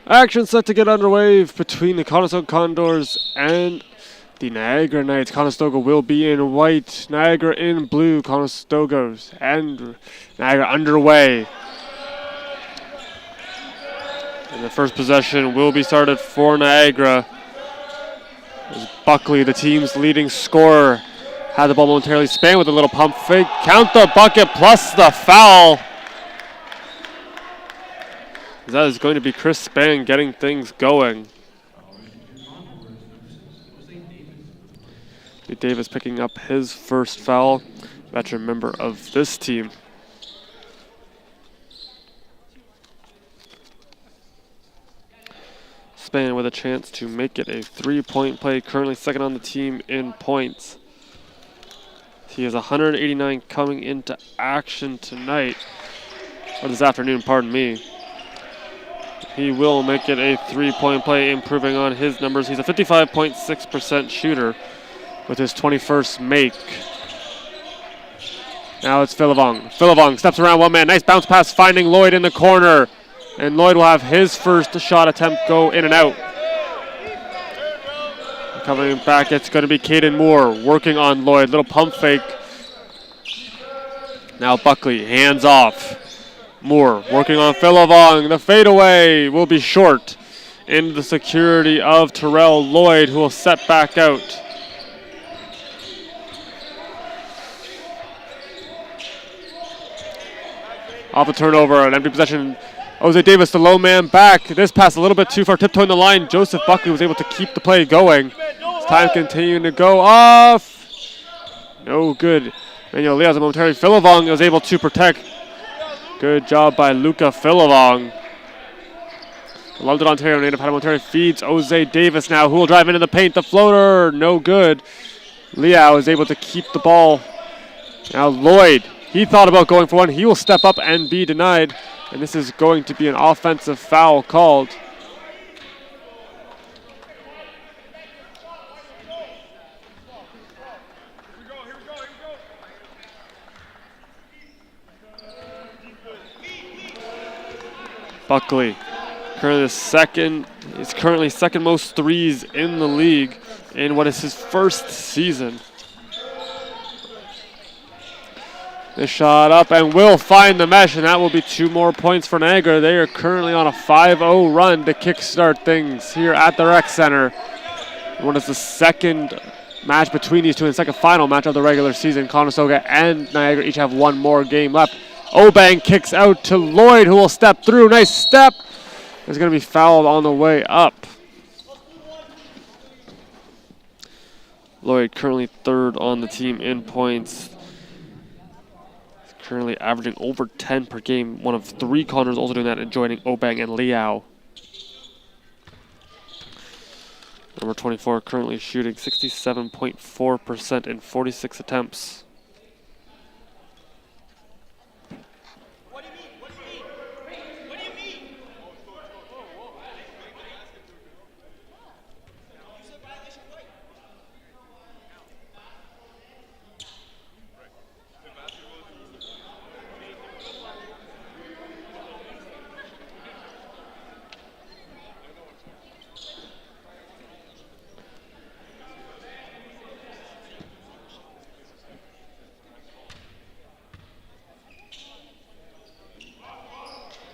Action set to get underway between the Conestoga Condors and the Niagara Knights. Conestoga will be in white, Niagara in blue. Conestoga and Niagara underway. And the first possession will be started for Niagara. As Buckley, the team's leading scorer, had the ball momentarily spanned with a little pump fake. Count the bucket plus the foul. That is going to be Chris Spann getting things going. Davis picking up his first foul, veteran member of this team. Spann with a chance to make it a three-point play, currently second on the team in points. He has 189 coming into action tonight, or this afternoon, pardon me. He will make it a three-point play, improving on his numbers. He's a 55.6% shooter with his 21st make. Now it's Philivong. Philivong steps around one man. Nice bounce pass, finding Lloyd in the corner. And Lloyd will have his first shot attempt go in and out. Coming back, it's going to be Caden Moore working on Lloyd. Little pump fake. Now Buckley, hands off. Moore working on Philivong. The fadeaway will be short. Into the security of Terrell Lloyd, who will set back out. Off the turnover, an empty possession. Jose Davis, the low man back. This pass a little bit too far, tiptoeing the line. Joseph Buckley was able to keep the play going. As time continuing to go off. No good. Manuel Leaz momentarily. Philivong was able to protect. Good job by Luca Philivong. London, Ontario native had momentarily feeds Jose Davis now, who will drive into the paint. The floater, no good. Liao is able to keep the ball. Now Lloyd, he thought about going for one. He will step up and be denied. And this is going to be an offensive foul called. Buckley, currently second most threes in the league in what is his first season. This shot up and will find the mesh, and that will be 2 more points for Niagara. They are currently on a 5-0 run to kickstart things here at the Rec Center. What is the second match between these two and second final match of the regular season. Conestoga and Niagara each have 1 more game left. Obang kicks out to Lloyd, who will step through. Nice step. Is going to be fouled on the way up. Lloyd currently third on the team in points. Currently averaging over 10 per game. One of 3 Condors also doing that and joining Obang and Liao. Number 24 currently shooting 67.4% in 46 attempts.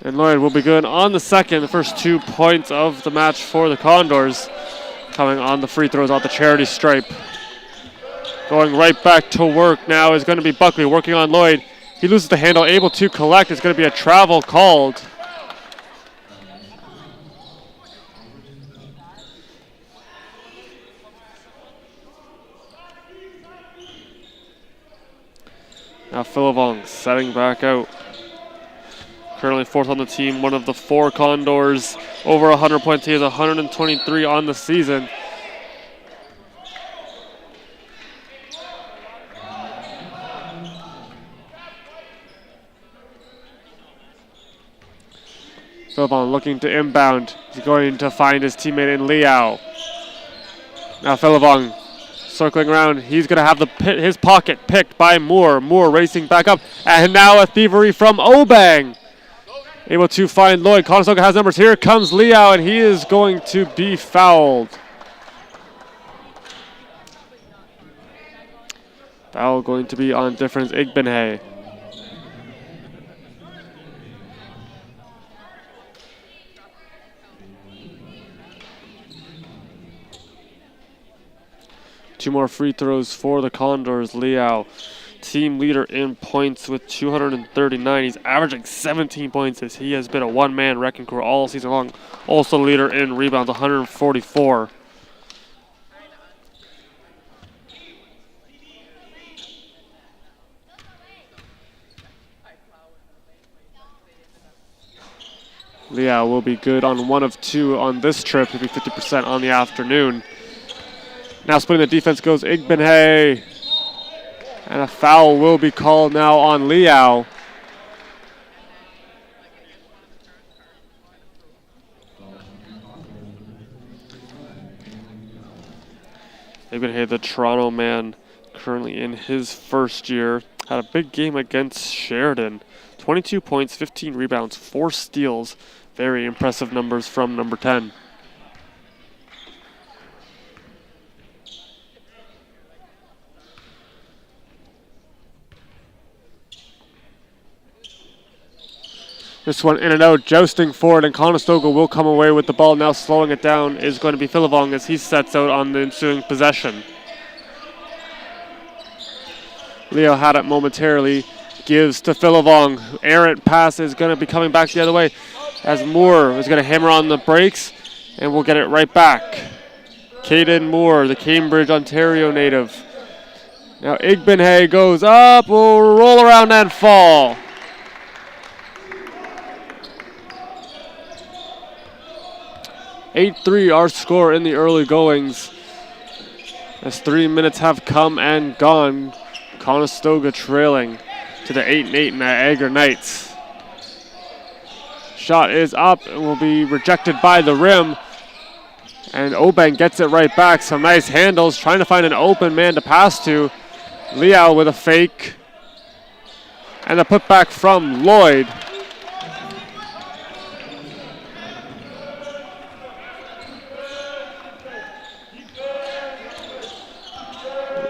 And Lloyd will be good on the second, the first 2 points of the match for the Condors. Coming on the free throws off the charity stripe. Going right back to work now is going to be Buckley working on Lloyd. He loses the handle, able to collect. It's going to be a travel called. Now Philivong setting back out. Currently 4th on the team, one of the 4 Condors. Over 100 points. He has 123 on the season. Philivong looking to inbound. He's going to find his teammate in Liao. Now Philivong circling around. He's going to have his pocket picked by Moore. Moore racing back up. And now a thievery from Obang. able to find Lloyd. Conestoga has numbers. Here comes Liao, and he is going to be fouled. Foul going to be on difference Igbenhay. Two more free throws for the Condors. Liao, team leader in points with 239. He's averaging 17 points as he has been a one-man wrecking crew all season long. Also leader in rebounds, 144. Liao will be good on 1 of 2 on this trip. He'll be 50% on the afternoon. Now splitting the defense goes Igbenhay. And a foul will be called now on Liao. Igbenhay, the Toronto man, currently in his first year, had a big game against Sheridan. 22 points, 15 rebounds, 4 steals. Very impressive numbers from number 10. This one in and out, jousting forward, and Conestoga will come away with the ball. Now slowing it down is going to be Philivong as he sets out on the ensuing possession. Leo had it momentarily, gives to Philivong. Errant pass is going to be coming back the other way as Moore is going to hammer on the brakes, and we'll get it right back. Caden Moore, the Cambridge, Ontario native. Now Igbenhay goes up, will roll around and fall. 8-3 our score in the early goings. As 3 minutes have come and gone, Conestoga trailing to the 8-8 Niagara Knights. Shot is up and will be rejected by the rim. And Obeng gets it right back. Some nice handles, trying to find an open man to pass to. Liao with a fake. And a putback from Lloyd.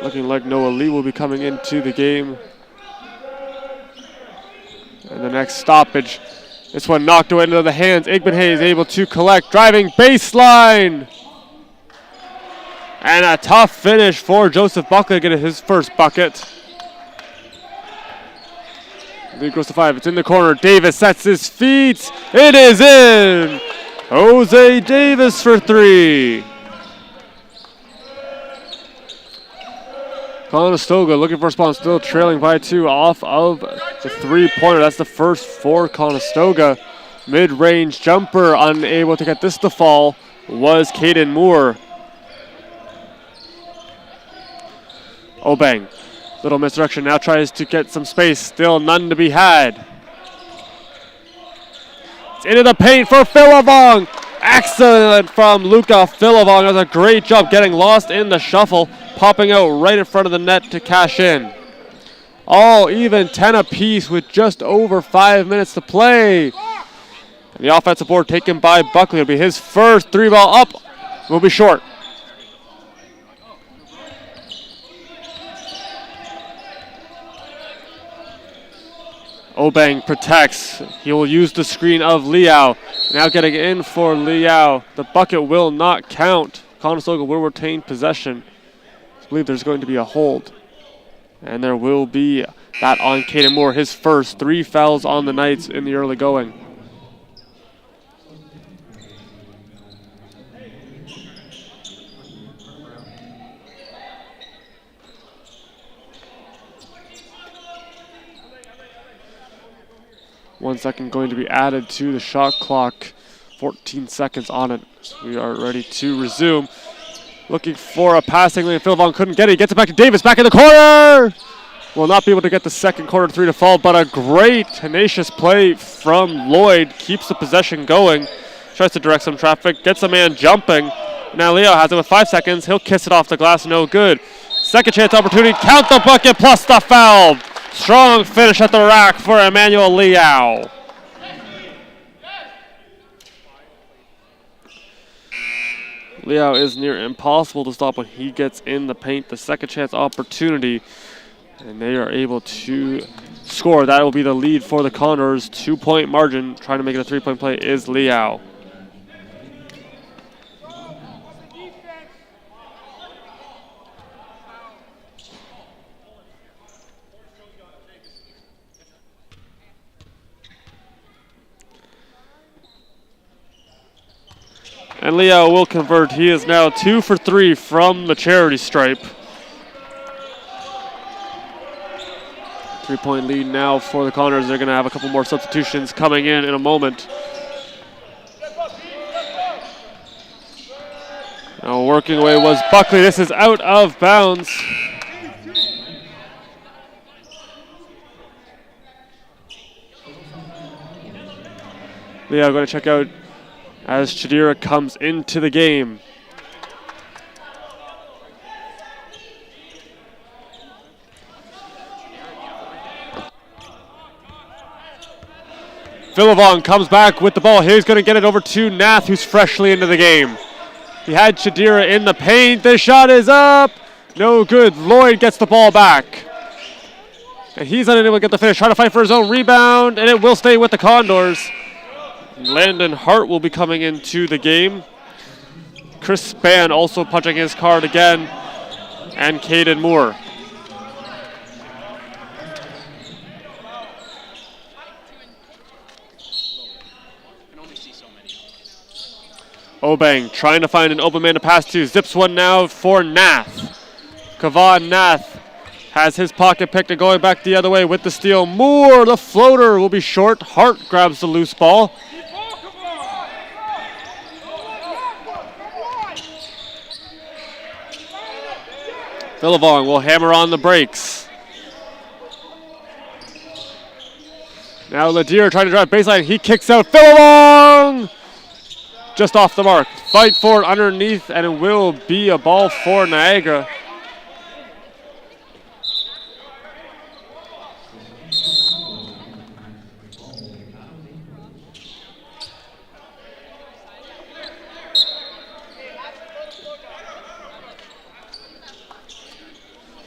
Looking like Noah Lee will be coming into the game. And the next stoppage. This one knocked away into the hands. Igbenhay is able to collect. Driving baseline. And a tough finish for Joseph Buckley to get his first bucket. Lead goes to 5. It's in the corner. Davis sets his feet. It is in. Jose Davis for 3. Conestoga looking for a response, still trailing by 2 off of the 3-pointer. That's the first for Conestoga. Mid-range jumper, unable to get this to fall, was Caden Moore. Obeng, little misdirection, now tries to get some space, still none to be had. It's into the paint for Philivong. Excellent from Luca Philivong. Does a great job getting lost in the shuffle, popping out right in front of the net to cash in. All even 10 apiece with just over 5 minutes to play. And the offensive board taken by Buckley. It'll be his first 3-ball up. Will be short. Obeng protects. He will use the screen of Liao. Now getting in for Liao. The bucket will not count. Conestoga will retain possession. I believe there's going to be a hold. And there will be that on Caden Moore. His first 3 fouls on the Knights in the early going. One second going to be added to the shot clock. 14 seconds on it. So we are ready to resume. Looking for a passing lane. Philivong couldn't get it. He gets it back to Davis. Back in the corner. Will not be able to get the second quarter 3 to fall, but a great tenacious play from Lloyd. Keeps the possession going. Tries to direct some traffic. Gets a man jumping. Now Leo has it with 5 seconds. He'll kiss it off the glass. No good. Second chance opportunity. Count the bucket plus the foul. Strong finish at the rack for Emmanuel Liao. Liao is near impossible to stop when he gets in the paint. The second chance opportunity, and they are able to score. That will be the lead for the Condors. 2-point margin. Trying to make it a 3-point play is Liao. And Liao will convert. He is now 2 for 3 from the charity stripe. 3-point lead now for the Condors. They're going to have a couple more substitutions coming in a moment. Now working away was Buckley. This is out of bounds. Liao going to check out as Chadira comes into the game. Villavong comes back with the ball. He's going to get it over to Nath, who's freshly into the game. He had Chadira in the paint. The shot is up. No good. Lloyd gets the ball back. And he's unable to get the finish. Trying to fight for his own rebound, and it will stay with the Condors. Landon Hart will be coming into the game. Chris Spann also punching his card again. And Caden Moore. Obang trying to find an open man to pass to. Zips one now for Nath. Kavan Nath has his pocket picked and going back the other way with the steal. Moore, the floater, will be short. Hart grabs the loose ball. Villavong will hammer on the brakes. Now Ladir trying to drive baseline. He kicks out. Villavong! Just off the mark. Fight for it underneath, and it will be a ball for Niagara.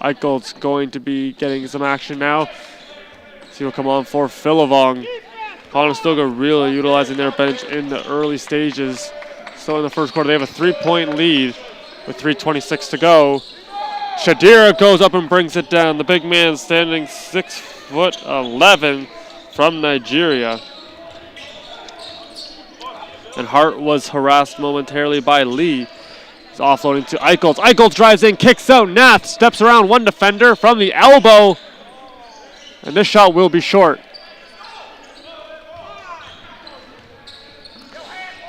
Eichelt's going to be getting some action now. He will come on for Villavong. Conestoga really utilizing their bench in the early stages. So in the first quarter, they have a 3-point lead with 3:26 to go. Shadira goes up and brings it down. The big man standing 6'11" from Nigeria. And Hart was harassed momentarily by Lee. He's offloading to Eicheltz. Eicheltz drives in, kicks out. Nath steps around one defender from the elbow. And this shot will be short.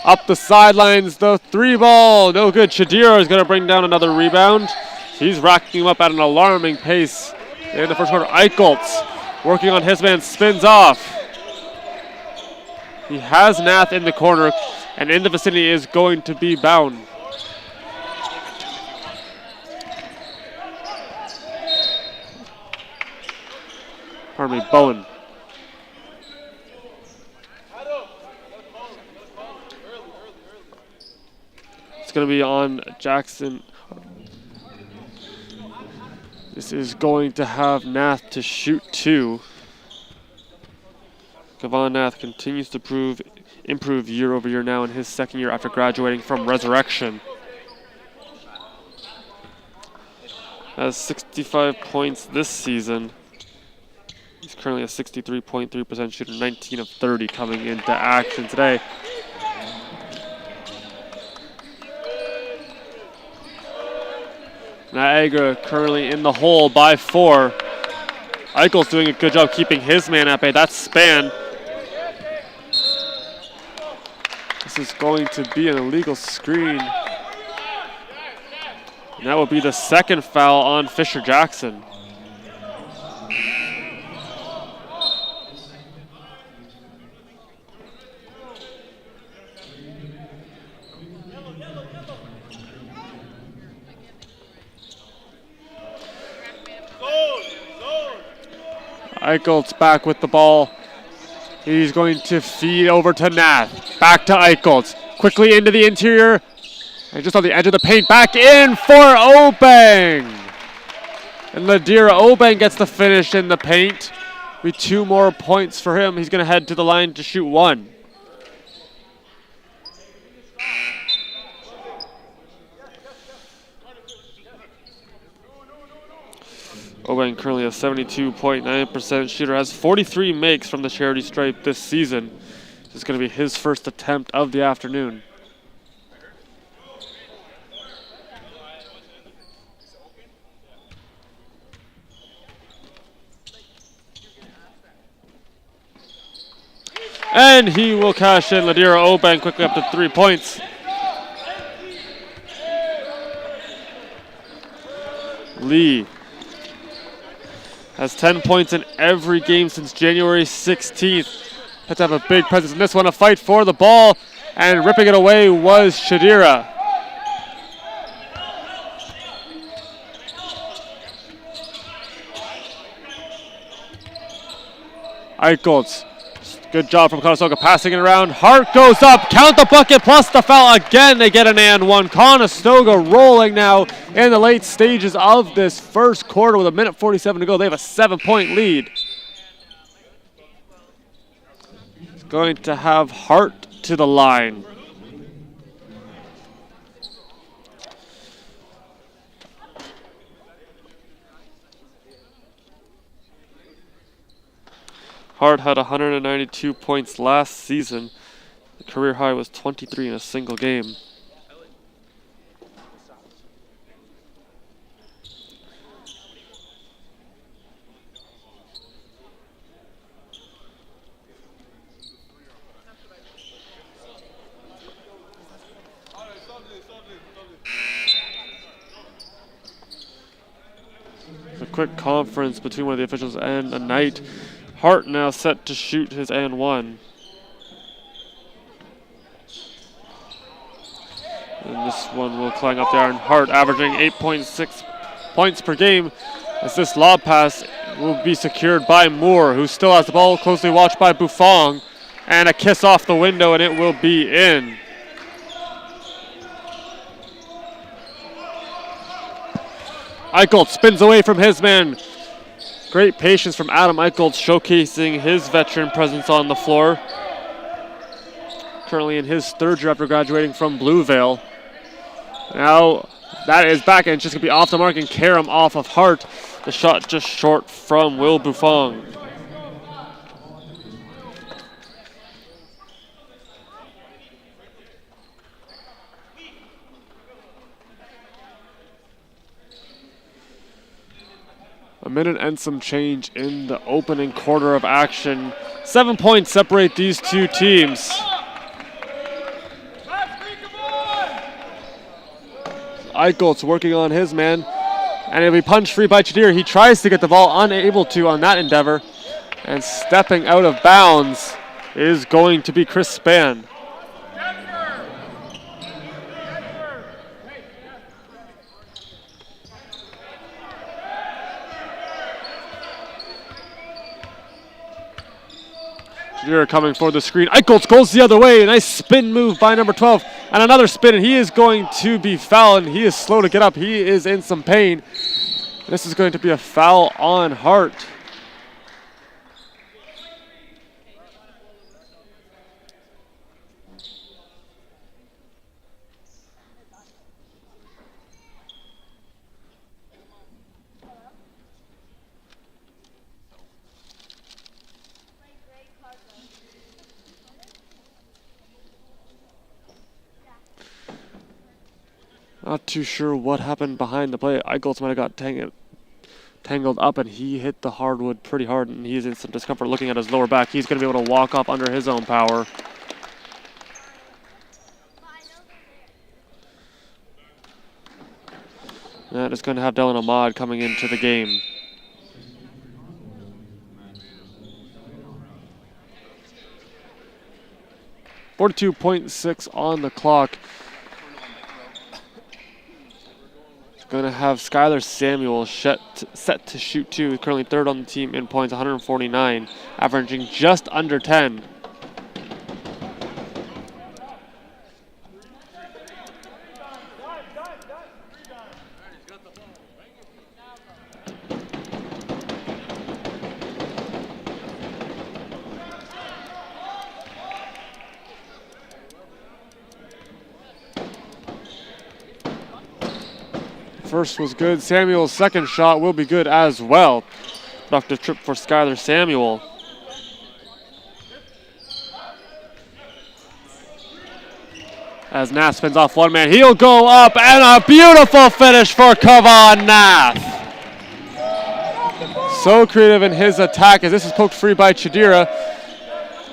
Up the sidelines, the 3-ball, no good. Shadira is going to bring down another rebound. He's racking him up at an alarming pace in the first quarter. Eicheltz working on his man, spins off. He has Nath in the corner, and in the vicinity is going to be bound. Pardon me, Bowen. It's going to be on Jackson. This is going to have Nath to shoot 2. Kavan Nath continues to improve year over year now in his second year after graduating from Resurrection. Has 65 points this season. He's currently a 63.3% shooter, 19 of 30 coming into action today. Niagara currently in the hole by 4. Eichel's doing a good job keeping his man at bay. That's Spann. This is going to be an illegal screen. And that will be the second foul on Fisher Jackson. Eichelt's back with the ball. He's going to feed over to Nath. Back to Eicheltz. Quickly into the interior. And just on the edge of the paint, back in for Obeng. And Ladira Obeng gets the finish in the paint. Be 2 more points for him. He's going to head to the line to shoot 1. Obeng currently a 72.9% shooter, has 43 makes from the charity stripe this season. This is going to be his first attempt of the afternoon. And he will cash in. Ladira Obeng quickly up to 3 points. Lee has 10 points in every game since January 16th. Had to have a big presence in this one. A fight for the ball, and ripping it away was Shadira. Eichholz. Good job from Conestoga passing it around. Hart goes up, count the bucket plus the foul. Again, they get an and one. Conestoga rolling now in the late stages of this first quarter with 1:47 to go. They have a 7-point lead. It's going to have Hart to the line. Hart had 192 points last season. The career high was 23 in a single game. A quick conference between one of the officials and a Knight. Hart now set to shoot his and one. And this one will climb up the iron. Hart averaging 8.6 points per game as this lob pass will be secured by Moore, who still has the ball, closely watched by Buffon. And a kiss off the window, and it will be in. Eichholz spins away from his man. Great patience from Adam Eichholz, showcasing his veteran presence on the floor. Currently in his 3rd year after graduating from Blue Vale. Now that is back, and it's just going to be off the mark and Karam off of Hart. The shot just short from Will Buffon. A minute and some change in the opening quarter of action. 7 points separate these two teams. Eichholz working on his man, and it'll be punched free by Chadir. He tries to get the ball, unable to on that endeavor, and stepping out of bounds is going to be Chris Spann. Coming for the screen. Eichholz goes the other way. Nice spin move by number 12. And another spin, and he is going to be fouled. And he is slow to get up. He is in some pain. This is going to be a foul on Hart. Not too sure what happened behind the play. Eichholz might have got tangled up, and he hit the hardwood pretty hard, and he's in some discomfort looking at his lower back. He's going to be able to walk up under his own power. That is going to have Dylan Ahmad coming into the game. .6 on the clock. Going to have Skylar Samuel set to shoot 2. Currently 3rd on the team in points, 149, averaging just under 10. first was good. Samuel's second shot will be good as well. Productive trip for Skylar Samuel. As Nath spins off one man, he'll go up, and a beautiful finish for Kavan Nath. So creative in his attack as this is poked free by Chadira.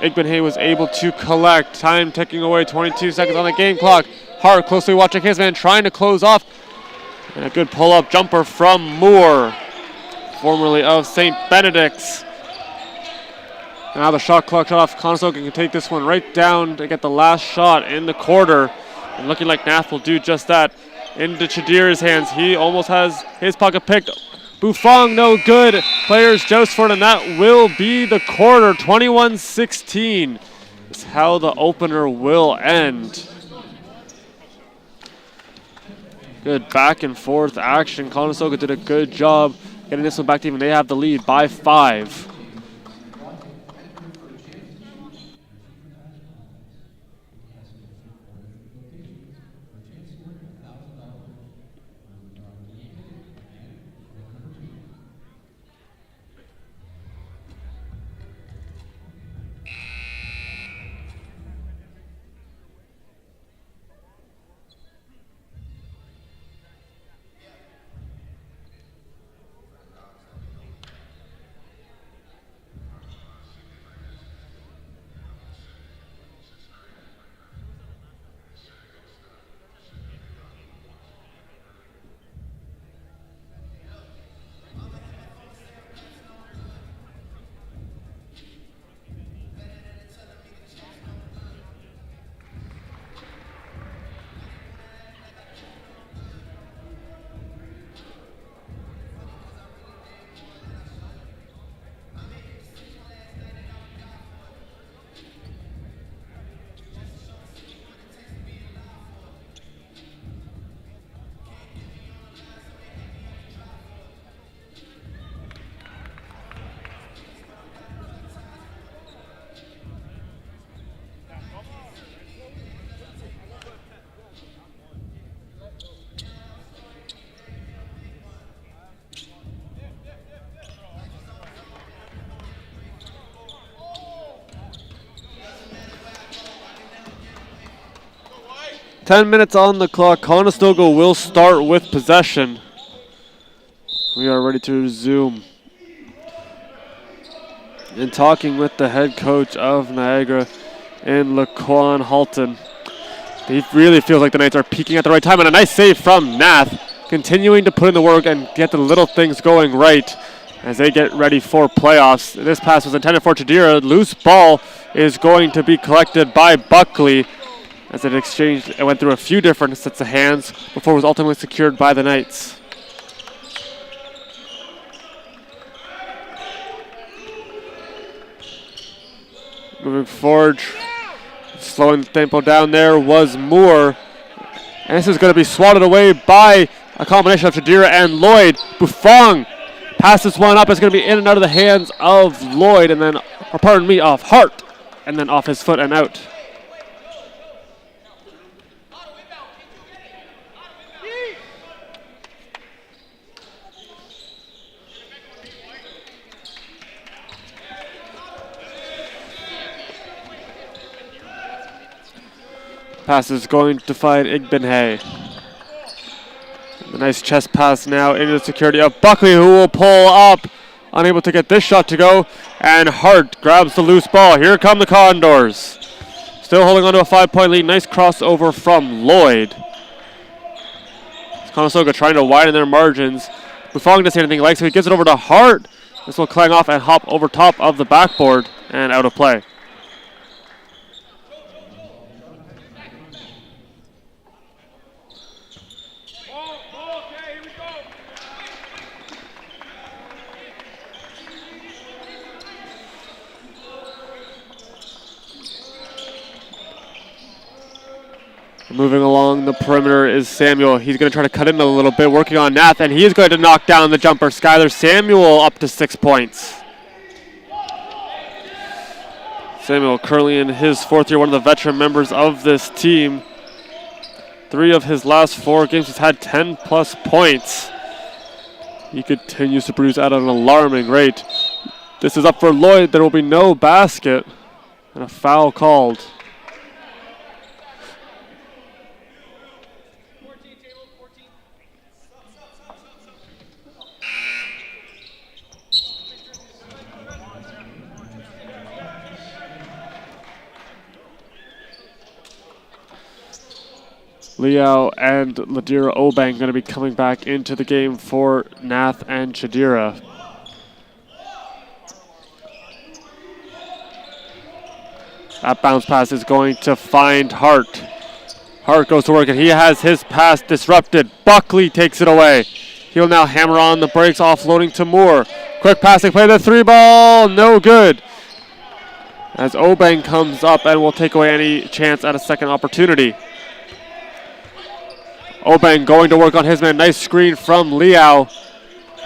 Igbenhay was able to collect. Time ticking away, 22 seconds on the game clock. Hart closely watching his man, trying to close off. And a good pull-up jumper from Moore, formerly of St. Benedict's. Now the shot clock shut off. Conestoga can take this one right down to get the last shot in the quarter. And looking like Nath will do just that. Into Chadira's hands. He almost has his pocket picked. Buffong, no good. Players joust for it, and that will be the quarter. 21-16 is how the opener will end. Good back and forth action. Conestoga did a good job getting this one back to even. They have the lead by 5. Ten minutes on the clock. Conestoga will start with possession. We are ready to resume. And talking with the head coach of Niagara and Laquan Halton. He really feels like the Knights are peaking at the right time, and a nice save from Nath, continuing to put in the work and get the little things going right as they get ready for playoffs. This pass was intended for Chadira. Loose ball is going to be collected by Buckley as it exchanged. It went through a few different sets of hands before it was ultimately secured by the Knights. Moving forward, slowing the tempo down there was Moore. And this is going to be swatted away by a combination of Chadira and Lloyd. Buffong passes one up. It's going to be in and out of the hands of Lloyd, and then, or pardon me, of Hart, and then off his foot and out. Pass is going to find Igbenhay. A nice chest pass now into the security of Buckley, who will pull up, unable to get this shot to go, and Hart grabs the loose ball. Here come the Condors. Still holding on to a 5-point lead. Nice crossover from Lloyd. Conestoga trying to widen their margins. Buffong doesn't see anything like, so he gives it over to Hart. This will clang off and hop over top of the backboard and out of play. Moving along the perimeter is Samuel. He's going to try to cut in a little bit, working on Nath, and he is going to knock down the jumper. Skylar Samuel up to 6 points. Samuel currently in his 4th year, one of the veteran members of this team. 3 of his last 4 games, he's had 10+ points. He continues to produce at an alarming rate. This is up for Lloyd. There will be no basket and a foul called. Liao and Ladira Obang going to be coming back into the game for Nath and Chadira. That bounce pass is going to find Hart. Hart goes to work and he has his pass disrupted. Buckley takes it away. He'll now hammer on the brakes, offloading to Moore. Quick passing play, the 3 ball, no good. As Obang comes up and will take away any chance at a second opportunity. Obang going to work on his man. Nice screen from Liao.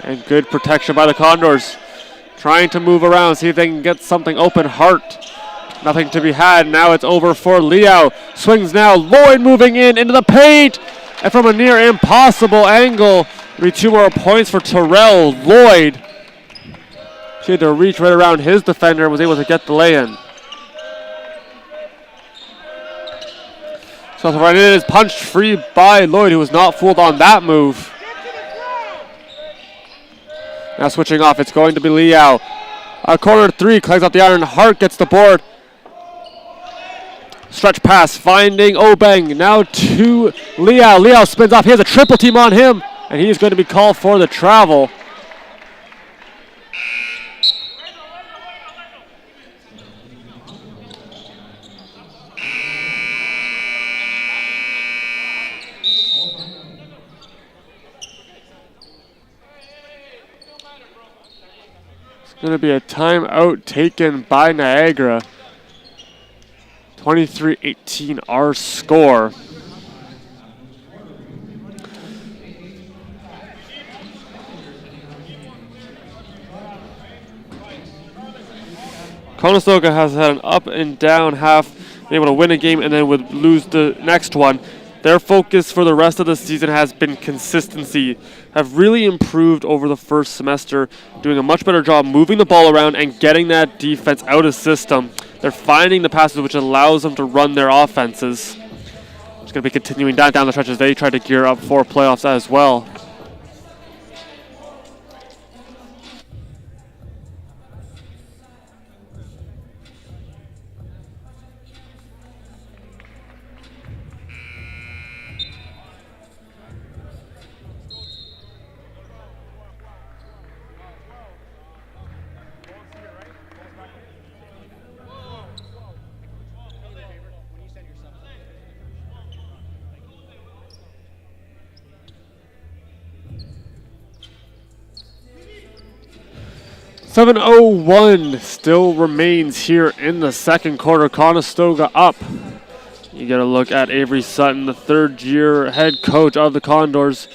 And good protection by the Condors. Trying to move around, see if they can get something open. Hart, nothing to be had. Now it's over for Liao. Swings now. Lloyd moving in into the paint. And from a near impossible angle, it'll be 2 more points for Terrell. Lloyd, he had to reach right around his defender and was able to get the lay-in. So the run in is punched free by Lloyd, who was not fooled on that move. Now switching off, it's going to be Liao. A corner 3, collects up the iron. Hart gets the board. Stretch pass, finding Obang. Now to Liao. Liao spins off. He has a triple team on him, and he's going to be called for the travel. Going to be a timeout taken by Niagara. 23-18 our score. Conestoga has had an up and down half, been able to win a game and then would lose the next one. Their focus for the rest of the season has been consistency. Have really improved over the first semester, doing a much better job moving the ball around and getting that defense out of system. They're finding the passes which allows them to run their offenses. It's going to be continuing down the stretch as they try to gear up for playoffs as well. .701 still remains here in the second quarter. Conestoga up. You get a look at Avery Sutton, the third-year head coach of the Condors.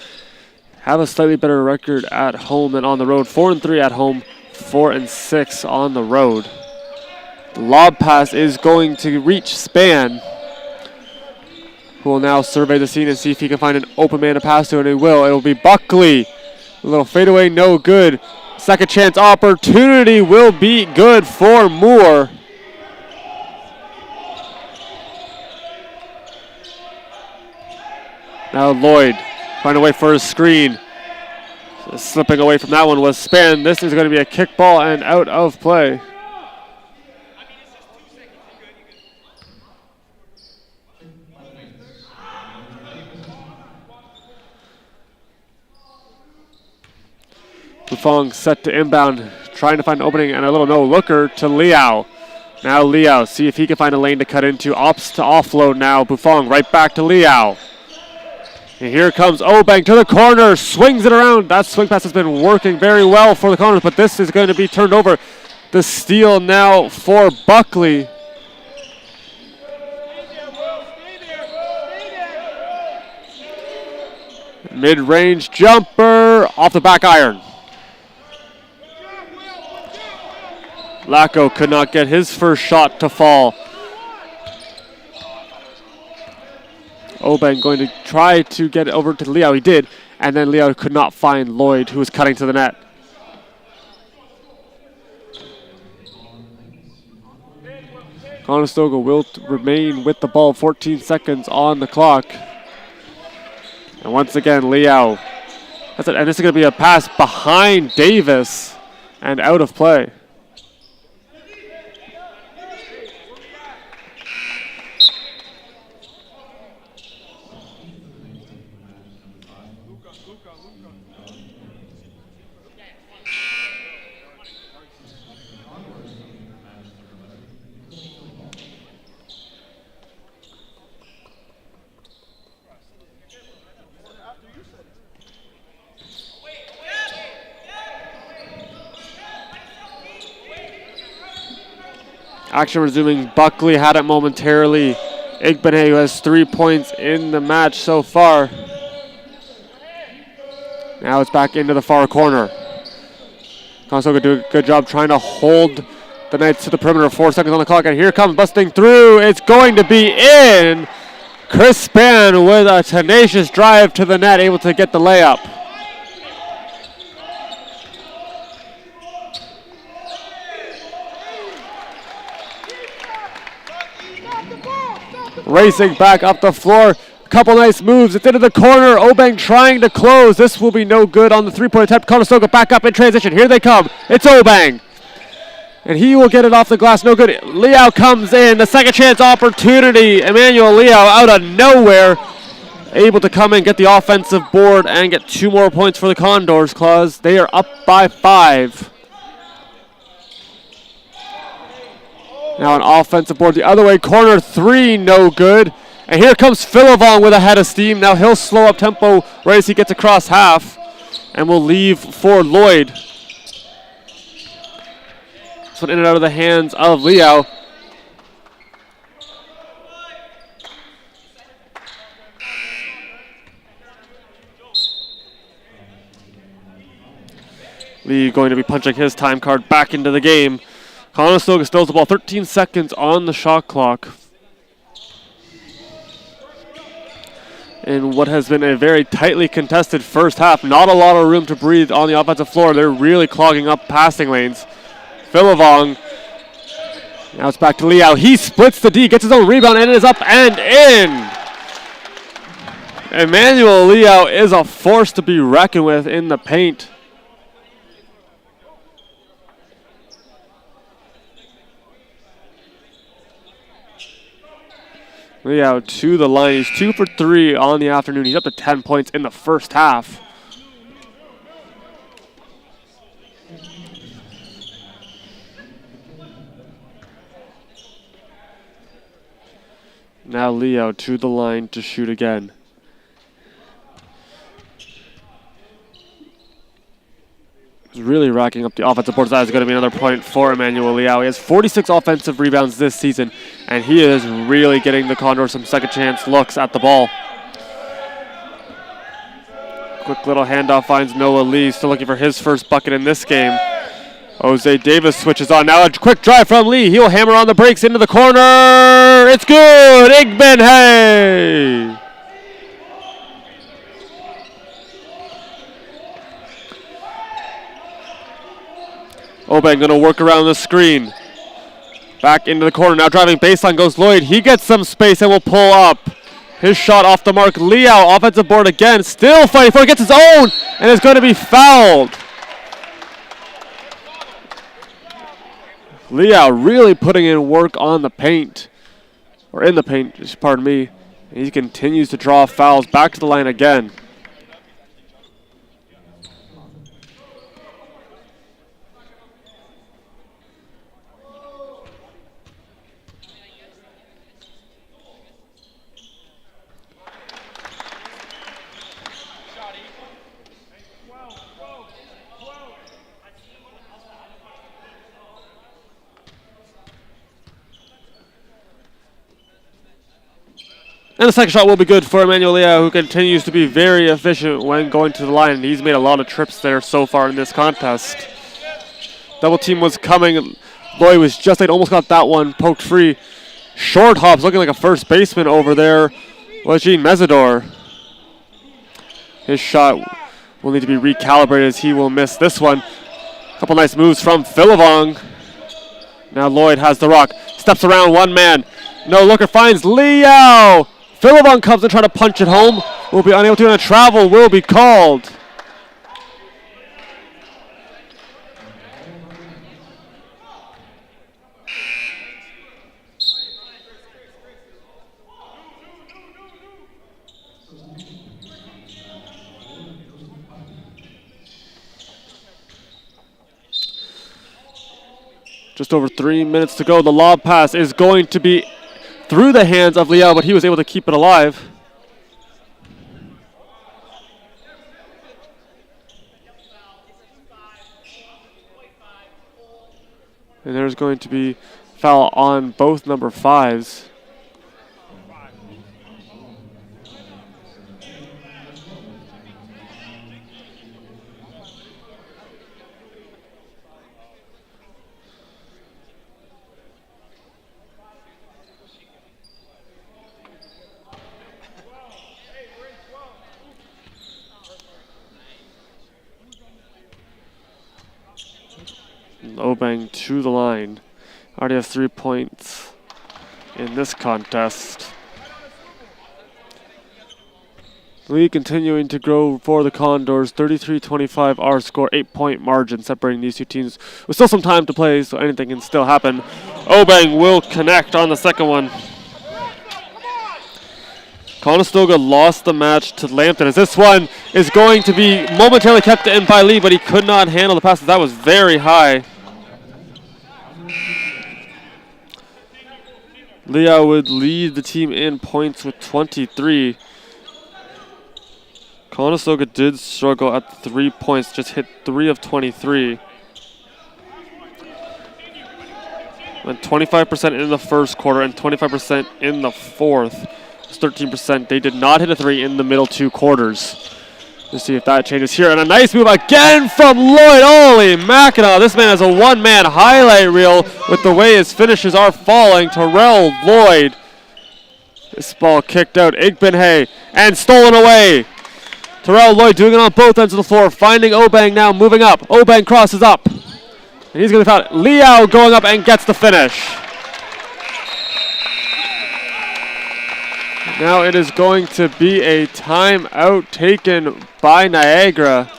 Have a slightly better record at home than on the road. 4-3 at home, 4-6 on the road. The lob pass is going to reach Span, who will now survey the scene and see if he can find an open man to pass to, and he will. It'll be Buckley. A little fadeaway, no good. Second chance opportunity will be good for Moore. Now Lloyd trying to wait for his screen. Slipping away from that one was Span. This is going to be a kick ball and out of play. Bufong set to inbound, trying to find an opening and a little no-looker to Liao. Now Liao, see if he can find a lane to cut into. Opts to offload now. Bufong right back to Liao. And here comes Obang to the corner, swings it around. That swing pass has been working very well for the Condors, but this is going to be turned over. The steal now for Buckley. Mid-range jumper off the back iron. Lacko could not get his first shot to fall. Obeng going to try to get it over to Liao. He did, and then Liao could not find Lloyd, who was cutting to the net. Conestoga will remain with the ball, 14 seconds on the clock. And once again, Liao. That's it. And this is going to be a pass behind Davis and out of play. Action resuming. Buckley had it momentarily. Igbenay, who has 3 points in the match so far. Now it's back into the far corner. Conestoga do a good job trying to hold the Knights to the perimeter. 4 seconds on the clock, and here comes busting through. It's going to be in. Chris Spann with a tenacious drive to the net, able to get the layup. Racing back up the floor. Couple nice moves. It's into the corner. Obeng trying to close. This will be no good on the three-point attempt. Conestoga back up in transition. Here they come. It's Obeng. And he will get it off the glass. No good. Liao comes in. The second chance opportunity. Emmanuel Liao out of nowhere. Able to come in, get the offensive board, and get 2 more points for the Condors, Claus. They are up by 5. Now an offensive board the other way. Corner 3, no good. And here comes Philovong with a head of steam. Now he'll slow up tempo right as he gets across half. And will leave for Lloyd. This one in and out of the hands of Liao. Lee going to be punching his time card back into the game. Conestoga steals the ball. 13 seconds on the shot clock. In what has been a very tightly contested first half. Not a lot of room to breathe on the offensive floor. They're really clogging up passing lanes. Philovong. Now it's back to Liao. He splits the D, gets his own rebound, and it is up and in. Emmanuel Liao is a force to be reckoned with in the paint. Liao to the line. He's 2 for 3 on the afternoon. He's up to 10 points in the first half. Now Liao to the line to shoot again. He's really racking up the offensive boards. That is going to be another point for Emmanuel Liao. He has 46 offensive rebounds this season, and he is really getting the Condors some second chance looks at the ball. Quick little handoff finds Noah Lee, still looking for his first bucket in this game. Jose Davis switches on. Now a quick drive from Lee. He'll hammer on the brakes into the corner. It's good. Igbenay. Obeng going to work around the screen. Back into the corner. Now driving baseline goes Lloyd. He gets some space and will pull up. His shot off the mark. Liao offensive board again. Still fighting for it. Gets his own and is going to be fouled. Liao really putting in work on the paint. Or in the paint, pardon me. And he continues to draw fouls. Back to the line again. And the second shot will be good for Emmanuel Liao, who continues to be very efficient when going to the line. He's made a lot of trips there so far in this contest. Double team was coming. Lloyd was just late, almost got that one poked free. Short hops, looking like a first baseman over there. Wajin Mesidor. His shot will need to be recalibrated as he will miss this one. Couple nice moves from Philivong. Now Lloyd has the rock. Steps around one man. No looker finds Liao. Philivong comes and trying to punch it home. Will be unable to, and a travel will be called. Just over 3 minutes to go. The lob pass is going to be through the hands of Liao, but he was able to keep it alive. And there's going to be foul on both number 5s. Obeng to the line. Already has 3 points in this contest. The lead continuing to grow for the Condors. 33-25 our score, 8-point margin separating these two teams. With still some time to play, so anything can still happen. Obeng will connect on the second one. Conestoga lost the match to Lambton as this one is going to be momentarily kept in by Lee, but he could not handle the pass. That was very high. Liao would lead the team in points with 23. Conestoga did struggle at 3 points, just hit 3 of 23. Went 25% in the first quarter and 25% in the fourth. It's 13%. They did not hit a 3 in the middle 2 quarters. Let's see if that changes here. And a nice move again from Lloyd. Holy Mackinac. This man has a one-man highlight reel with the way his finishes are falling. Terrell Lloyd. This ball kicked out. Igbenhay and stolen away. Terrell Lloyd doing it on both ends of the floor. Finding Obeng now, moving up. Obeng crosses up. And he's going to foul. Liao going up and gets the finish. Now it is going to be a timeout taken by Niagara.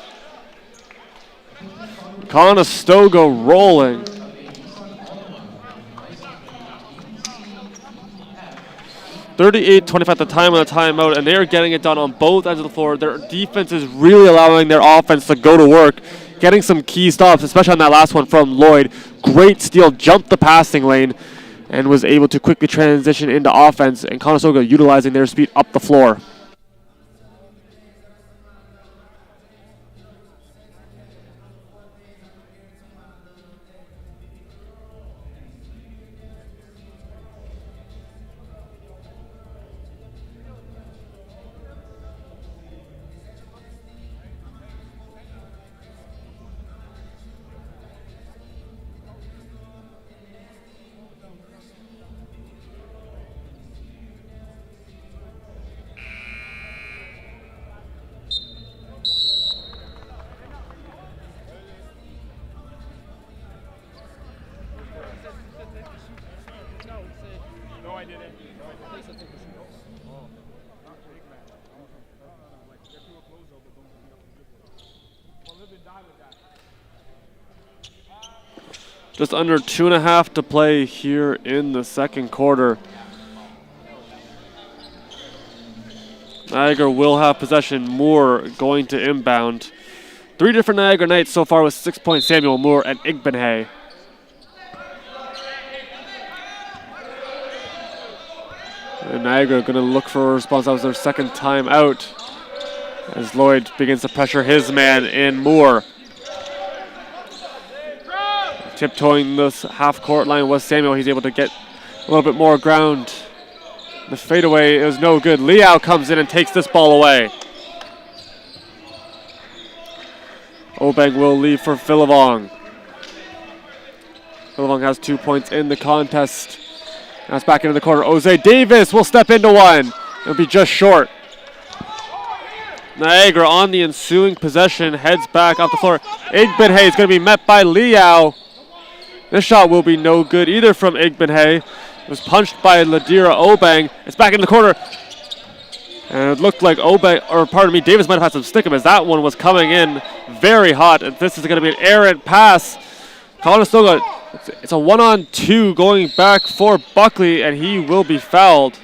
Conestoga rolling. 38-25 at the time of the timeout, and they are getting it done on both ends of the floor. Their defense is really allowing their offense to go to work, getting some key stops, especially on that last one from Lloyd. Great steal, jumped the passing lane, and was able to quickly transition into offense, and Conestoga utilizing their speed up the floor. Just under 2.5 to play here in the second quarter. Niagara will have possession. Moore going to inbound. 3 different Niagara Knights so far with 6 points. Samuel Moore and Igbenhay. And Niagara going to look for a response. That was their second time out as Lloyd begins to pressure his man in Moore. Tiptoeing this half-court line was Samuel. He's able to get a little bit more ground. The fadeaway is no good. Liao comes in and takes this ball away. Obeng will leave for Philivong. Philivong has 2 points in the contest. Now it's back into the corner. Jose Davis will step into one. It'll be just short. Niagara on the ensuing possession heads back off the floor. Igbenhay is going to be met by Liao. This shot will be no good either from Igbenhay. It was punched by Ladira Obeng. It's back in the corner. And it looked like Davis might have had some stick as that one was coming in very hot. And this is going to be an errant pass. Conestoga, it's a 1-on-2 going back for Buckley, and he will be fouled.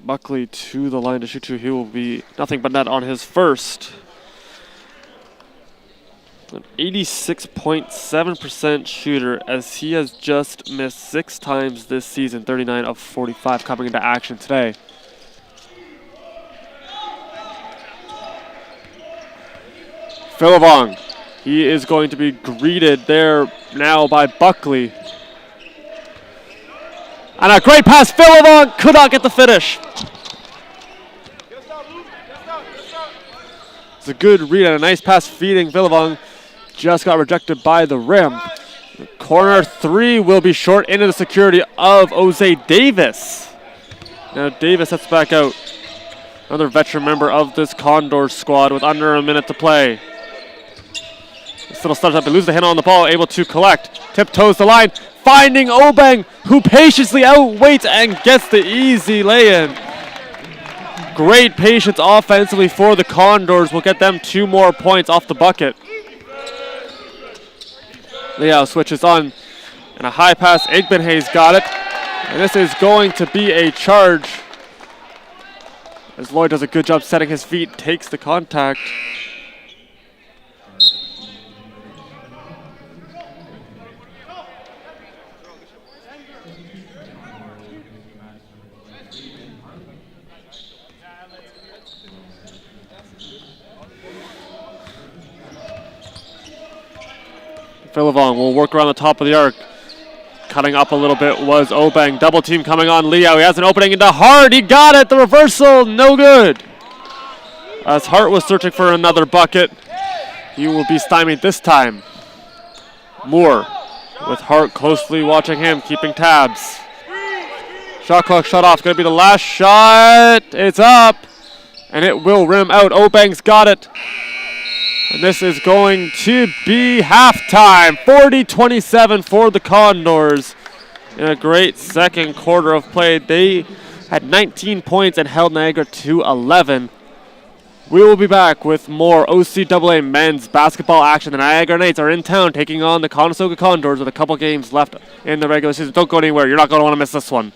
Buckley to the line to shoot two. He will be nothing but net on his first. An 86.7% shooter, as he has just missed 6 times this season, 39 of 45 coming into action today. Philivong, he is going to be greeted there now by Buckley. And a great pass, Philivong could not get the finish. It's a good read and a nice pass feeding. Philivong just got rejected by the rim. Corner 3 will be short into the security of Jose Davis. Now Davis sets back out. Another veteran member of this Condors squad with under a minute to play. This little starts up, he loses the handle on the ball, able to collect. Tiptoes the line, finding Obeng, who patiently outwaits and gets the easy lay-in. Great patience offensively for the Condors. Will get them 2 more points off the bucket. Liao switches on, and a high pass. Igbenhay's got it. And this is going to be a charge, as Lloyd does a good job setting his feet, takes the contact. Philivong will work around the top of the arc. Cutting up a little bit was Obeng. Double team coming on Liao. He has an opening into Hart. He got it. The reversal, no good. As Hart was searching for another bucket, he will be stymied this time. Moore with Hart closely watching him, keeping tabs. Shot clock shut off. Going to be the last shot. It's up, and it will rim out. Obeng's got it. And this is going to be halftime. 40-27 for the Condors. In a great second quarter of play. They had 19 points and held Niagara to 11. We will be back with more OCAA men's basketball action. The Niagara Knights are in town taking on the Conestoga Condors with a couple games left in the regular season. Don't go anywhere. You're not going to want to miss this one.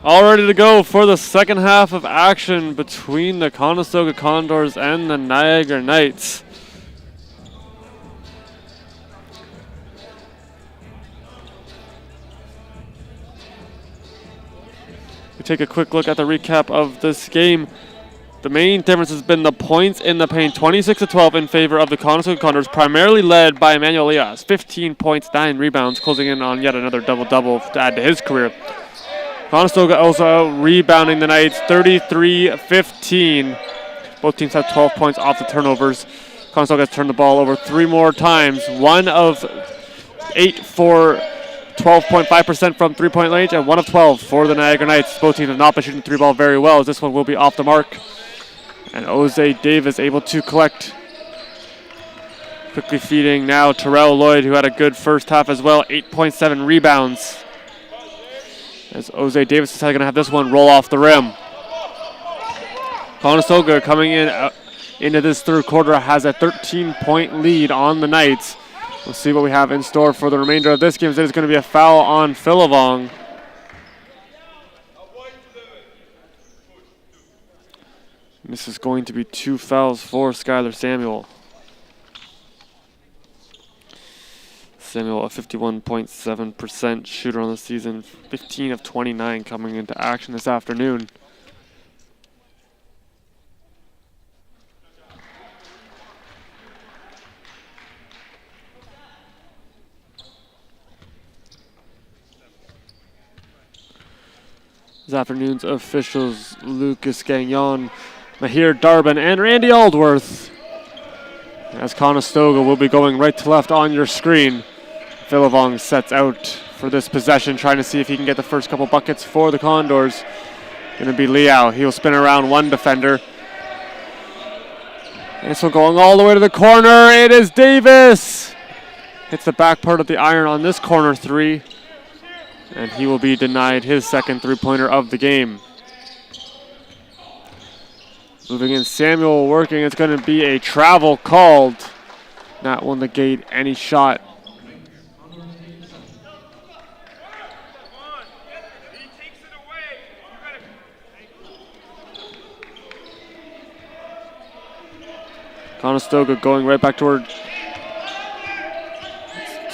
All ready to go for the second half of action between the Conestoga Condors and the Niagara Knights. We take a quick look at the recap of this game. The main difference has been the points in the paint, 26-12 in favor of the Conestoga Condors, primarily led by Emmanuel Elias, 15 points, 9 rebounds, closing in on yet another double-double to add to his career. Conestoga also rebounding the Knights, 33-15. Both teams have 12 points off the turnovers. Conestoga has turned the ball over 3 more times, 1 of 8 for 12.5% from three-point range, and 1 of 12 for the Niagara Knights. Both teams have not been shooting the 3-ball very well, as this one will be off the mark. And Jose Davis able to collect. Quickly feeding now Terrell Lloyd, who had a good first half as well, 8.7 rebounds. As Jose Davis is going to have this one roll off the rim. Conestoga coming in into this third quarter has a 13-point lead on the Knights. We'll see what we have in store for the remainder of this game. There's going to be a foul on Philivong. This is going to be 2 fouls for Skylar Samuel. Samuel, a 51.7% shooter on the season, 15 of 29 coming into action this afternoon. This afternoon's officials, Lucas Gagnon, Mahir Darbin, and Randy Aldworth. As Conestoga will be going right to left on your screen. Philivong sets out for this possession, trying to see if he can get the first couple buckets for the Condors. Going to be Liao. He'll spin around one defender. And this one going all the way to the corner. It is Davis. Hits the back part of the iron on this corner 3. And he will be denied his second three-pointer of the game. Moving in, Samuel working. It's going to be a travel called. That will negate any shot. Conestoga going right back toward.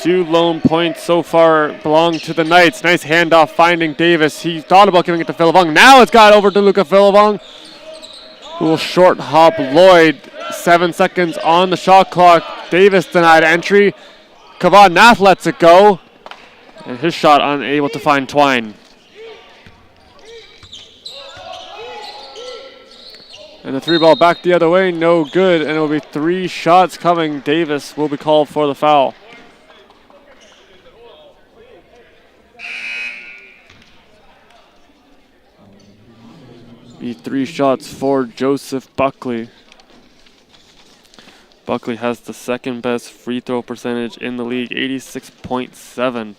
2 lone points so far belong to the Knights. Nice handoff finding Davis. He thought about giving it to Philivong. Now it's got over to Luca Philivong, who will short hop Lloyd. 7 seconds on the shot clock. Davis denied entry. Kavan Nath lets it go. And his shot unable to find Twine. And the 3-ball back the other way, no good. And it will be 3 shots coming. Davis will be called for the foul. Be 3 shots for Joseph Buckley. Buckley has the second best free throw percentage in the league, 86.7.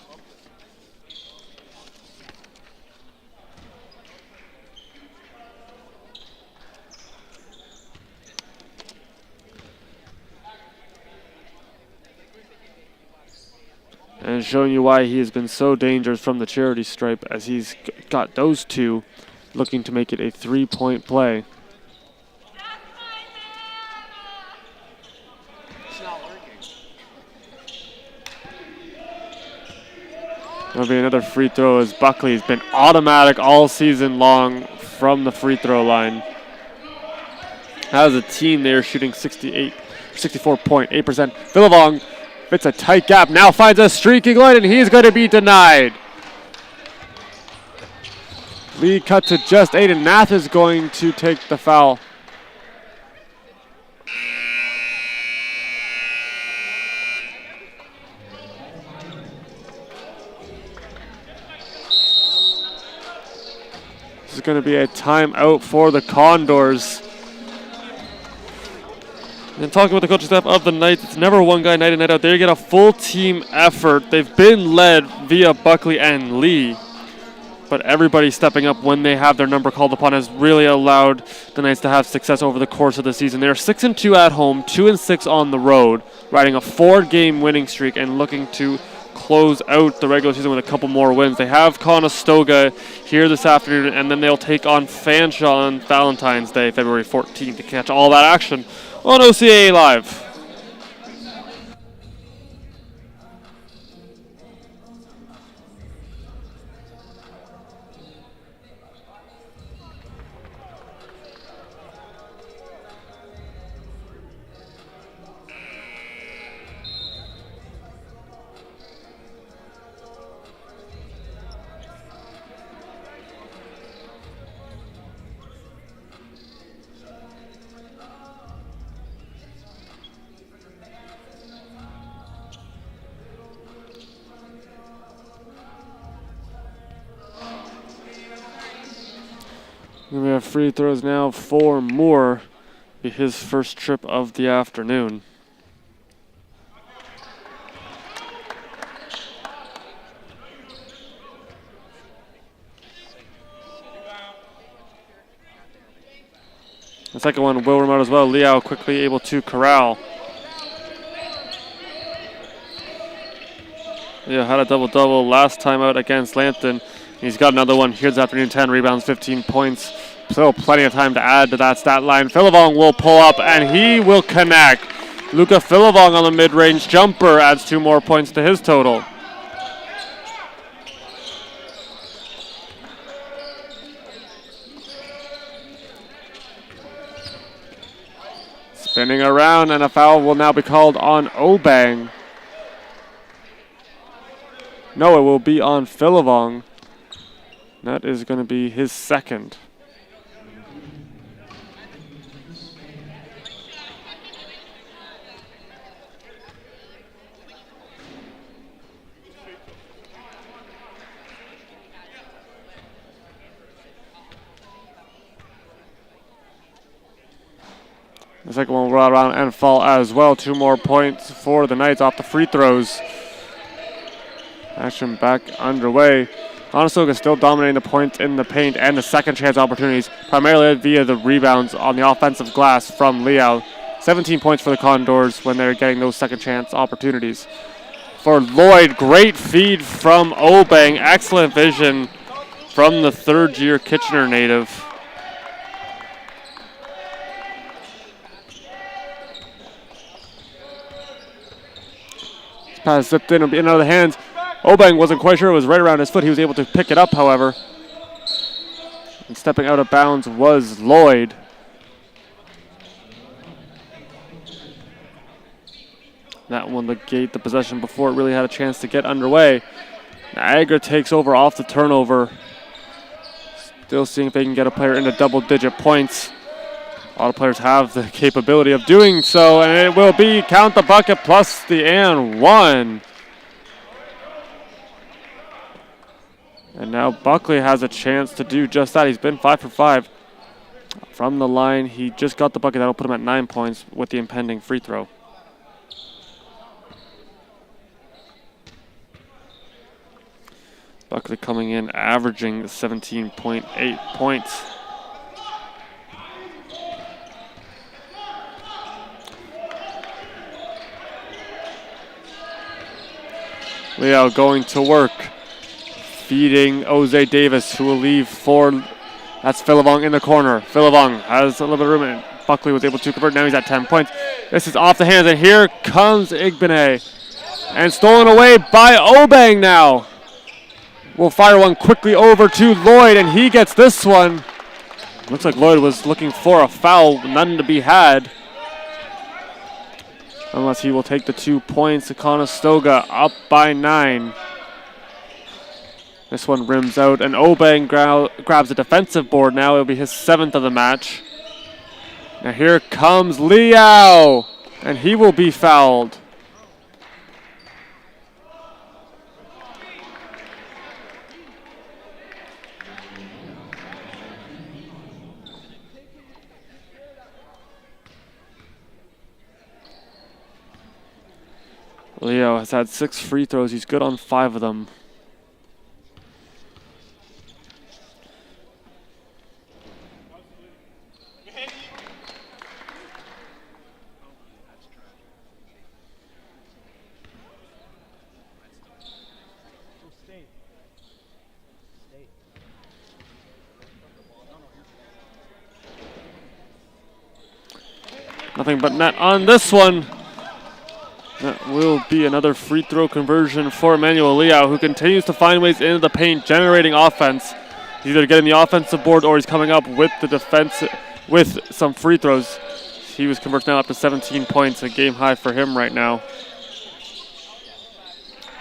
And showing you why he has been so dangerous from the charity stripe, as he's got those 2 looking to make it a 3-point play. It's not working. There'll be another free throw, as Buckley's been automatic all season long from the free throw line. As a team, they're shooting 64.8%. Philivong fits a tight gap, now finds a streaking Lloyd, and he's going to be denied. Lead cut to just 8, and Nath is going to take the foul. This is going to be a timeout for the Condors. And talking with the coaching staff of the Knights, it's never one guy night in, night out. They get a full team effort. They've been led via Buckley and Lee, but everybody stepping up when they have their number called upon has really allowed the Knights to have success over the course of the season. They're 6-2 at home, 2-6 on the road, riding a 4-game winning streak and looking to close out the regular season with a couple more wins. They have Conestoga here this afternoon, and then they'll take on Fanshawe on Valentine's Day, February 14th, to catch all that action on OCAA Live. We have free throws now for Moore. Be his first trip of the afternoon. The second one will remote as well. Liao quickly able to corral. Liao had a double-double last time out against Lambton. He's got another one here this afternoon, 10 rebounds, 15 points. Still plenty of time to add to that stat line. Philivong will pull up, and he will connect. Luca Philivong on the mid-range jumper adds 2 more points to his total. Spinning around, and a foul will now be called on Obang. No, it will be on Philivong. That is going to be his second. The second one will roll around and fall as well. 2 more points for the Knights off the free throws. Action back underway. Conestoga still dominating the points in the paint and the second chance opportunities, primarily via the rebounds on the offensive glass from Liao. 17 points for the Condors when they're getting those second chance opportunities. For Lloyd, great feed from Obang. Excellent vision from the third-year Kitchener native. This pass zipped in and out of the hands. Obang wasn't quite sure it was right around his foot. He was able to pick it up, however. And stepping out of bounds was Lloyd. That one to gate the possession before it really had a chance to get underway. Niagara takes over off the turnover. Still seeing if they can get a player into double-digit points. A lot of players have the capability of doing so, and it will be count the bucket plus the and one. And now Buckley has a chance to do just that. He's been 5 for 5 from the line. He just got the bucket. That'll put him at 9 points with the impending free throw. Buckley coming in, averaging 17.8 points. Liao going to work. Feeding Jose Davis, who will leave for, that's Philivong in the corner. Philivong has a little bit of room, and Buckley was able to convert. Now he's at 10 points. This is off the hands, and here comes Igbine. And stolen away by Obang now. We'll fire one quickly over to Lloyd, and he gets this one. Looks like Lloyd was looking for a foul, none to be had. Unless he will take the 2 points. Conestoga up by 9. This one rims out, and Obang grabs a defensive board now. It'll be his 7th of the match. Now here comes Liao, and he will be fouled. Liao has had 6 free throws. He's good on 5 of them. Nothing but net on this one. That will be another free throw conversion for Emmanuel Liao, who continues to find ways into the paint, generating offense. He's either getting the offensive board or he's coming up with the defense with some free throws. He was converting now up to 17 points, a game high for him right now.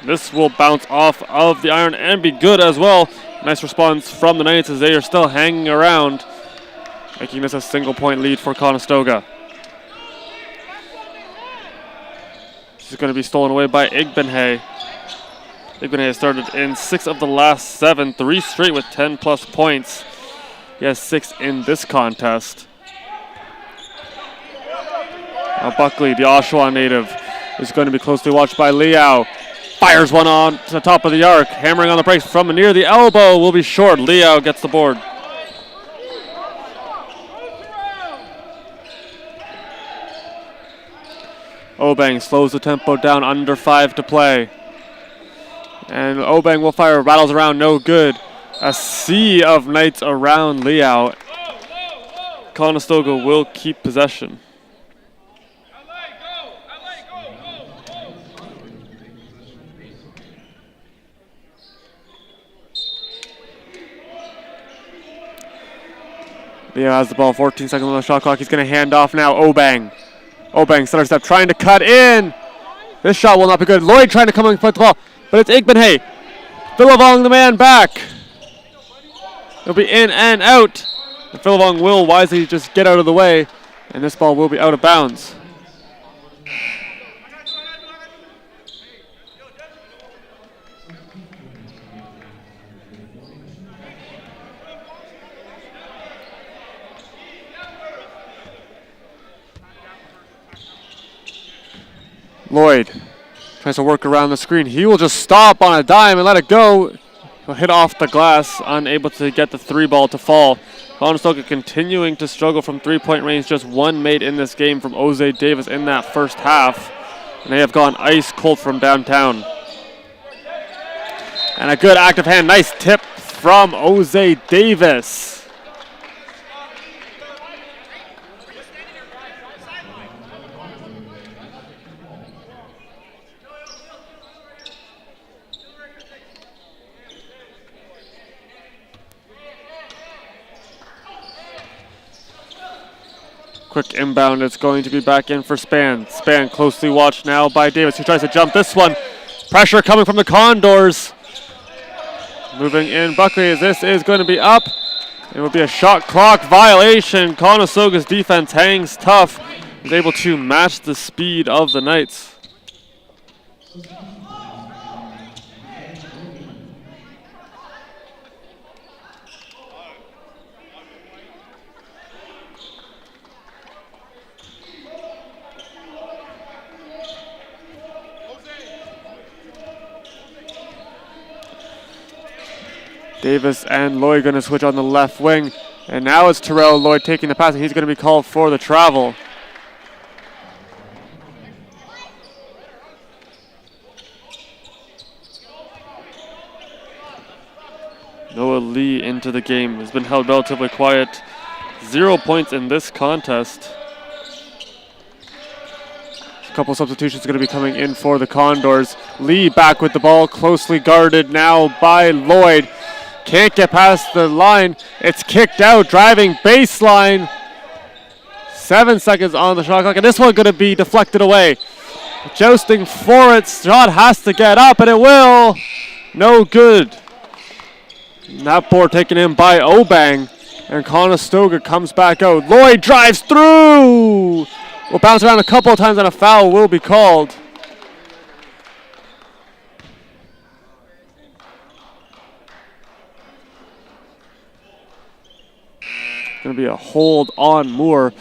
This will bounce off of the iron and be good as well. Nice response from the Knights as they are still hanging around, making this a single-point lead for Conestoga. This is going to be stolen away by Igbenhay. Igbenhay has started in 6 of the last 7, 3 straight with 10-plus points. He has 6 in this contest. Now Buckley, the Oshawa native, is going to be closely watched by Liao. Fires one on to the top of the arc. Hammering on the brakes from near the elbow will be short. Liao gets the board. Obeng slows the tempo down, under 5 to play. And Obeng will fire, rattles around, no good. A sea of Knights around Liao. Conestoga will keep possession. Liao has the ball, 14 seconds on the shot clock. He's going to hand off now. Obeng. Obeng, center step, trying to cut in. This shot will not be good. Lloyd trying to come and put the ball, but it's Igbenhay. Philivong, the man back. It'll be in and out. And Philivong will wisely just get out of the way, and this ball will be out of bounds. Lloyd tries to work around the screen. He will just stop on a dime and let it go. He'll hit off the glass, unable to get the 3 ball to fall. Conestoga continuing to struggle from 3-point range. Just 1 made in this game from Jose Davis in that first half. And they have gone ice cold from downtown. And a good active hand. Nice tip from Jose Davis. Quick inbound, it's going to be back in for Span. Span closely watched now by Davis, who tries to jump this one. Pressure coming from the Condors. Moving in Buckley as this is going to be up. It will be a shot clock violation. Conestoga's defense hangs tough. Is able to match the speed of the Knights. Davis and Lloyd going to switch on the left wing. And now it's Terrell Lloyd taking the pass, and he's going to be called for the travel. Noah Lee into the game. Has been held relatively quiet. 0 points in this contest. A couple substitutions going to be coming in for the Condors. Lee back with the ball, closely guarded now by Lloyd. Can't get past the line. It's kicked out, driving baseline. 7 seconds on the shot clock, and this one going to be deflected away. Jousting for it. Shot has to get up, and it will. No good. And that board taken in by Obeng, and Conestoga comes back out. Lloyd drives through. Will bounce around a couple of times, and a foul will be called. Going to be a hold on Moore.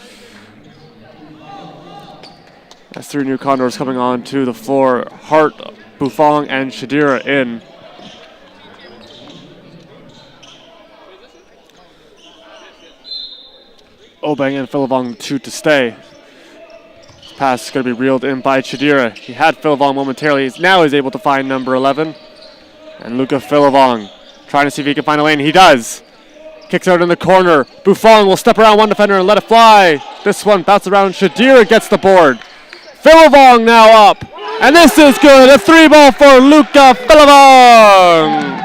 As 3 new Condors coming on to the floor. Hart, Buffon, and Shadira in. Obeng and Philivong 2 to stay. This pass is going to be reeled in by Shadira. He had Philivong momentarily. Now is able to find number 11. And Luca Philivong trying to see if he can find a lane. He does. Kicks out in the corner. Buffon will step around one defender and let it fly. This one bounces around. Shadira gets the board. Philivong now up. And this is good. A 3-ball for Luca Philivong.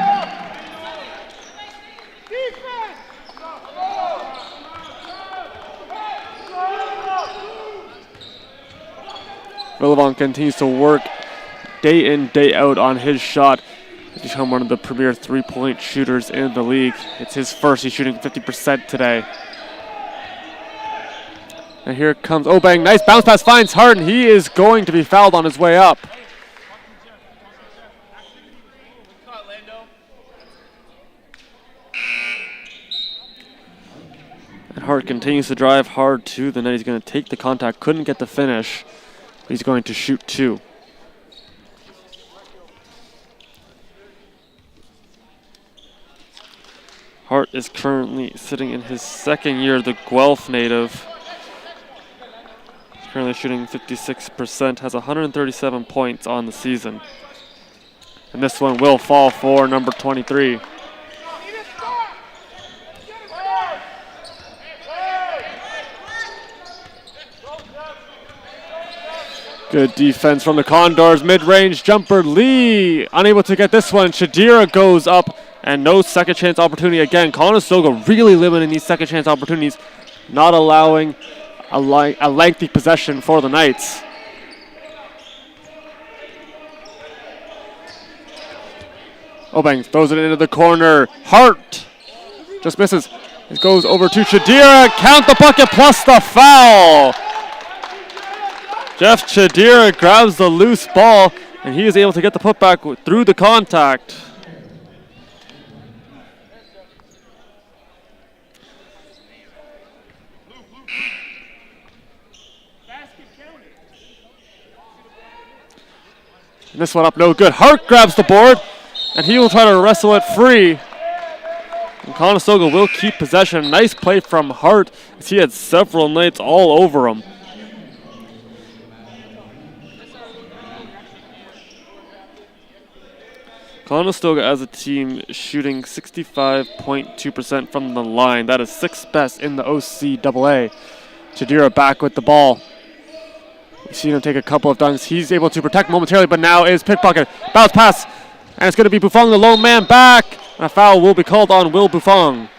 Philivong continues to work day in, day out on his shot. He's become one of the premier three-point shooters in the league. It's his first. He's shooting 50% today. And here comes Obeng. Nice bounce pass, finds Harden. He is going to be fouled on his way up. And Hart continues to drive hard to the net. He's going to take the contact. Couldn't get the finish. He's going to shoot two. Hart is currently sitting in his second year, the Guelph native. He's currently shooting 56%, has 137 points on the season. And this one will fall for number 23. Good defense from the Condors. Mid-range jumper. Lee unable to get this one. Shadira goes up and no second chance opportunity again. Conestoga really limiting these second chance opportunities, not allowing a lengthy possession for the Knights. Obeng throws it into the corner. Hart just misses. It goes over to Shadira. Count the bucket plus the foul. Jeff Shadira grabs the loose ball, and he is able to get the putback through the contact. And this one up no good. Hart grabs the board, and he will try to wrestle it free. And Conestoga will keep possession. Nice play from Hart, as he had several Knights all over him. Conestoga as a team shooting 65.2% from the line. That is sixth best in the OCAA. Shadira back with the ball. We've seen him take a couple of dunks. He's able to protect momentarily, but now is pickpocket. Bounce pass, and it's going to be Buffon, the lone man back. And a foul will be called on Will Buffon.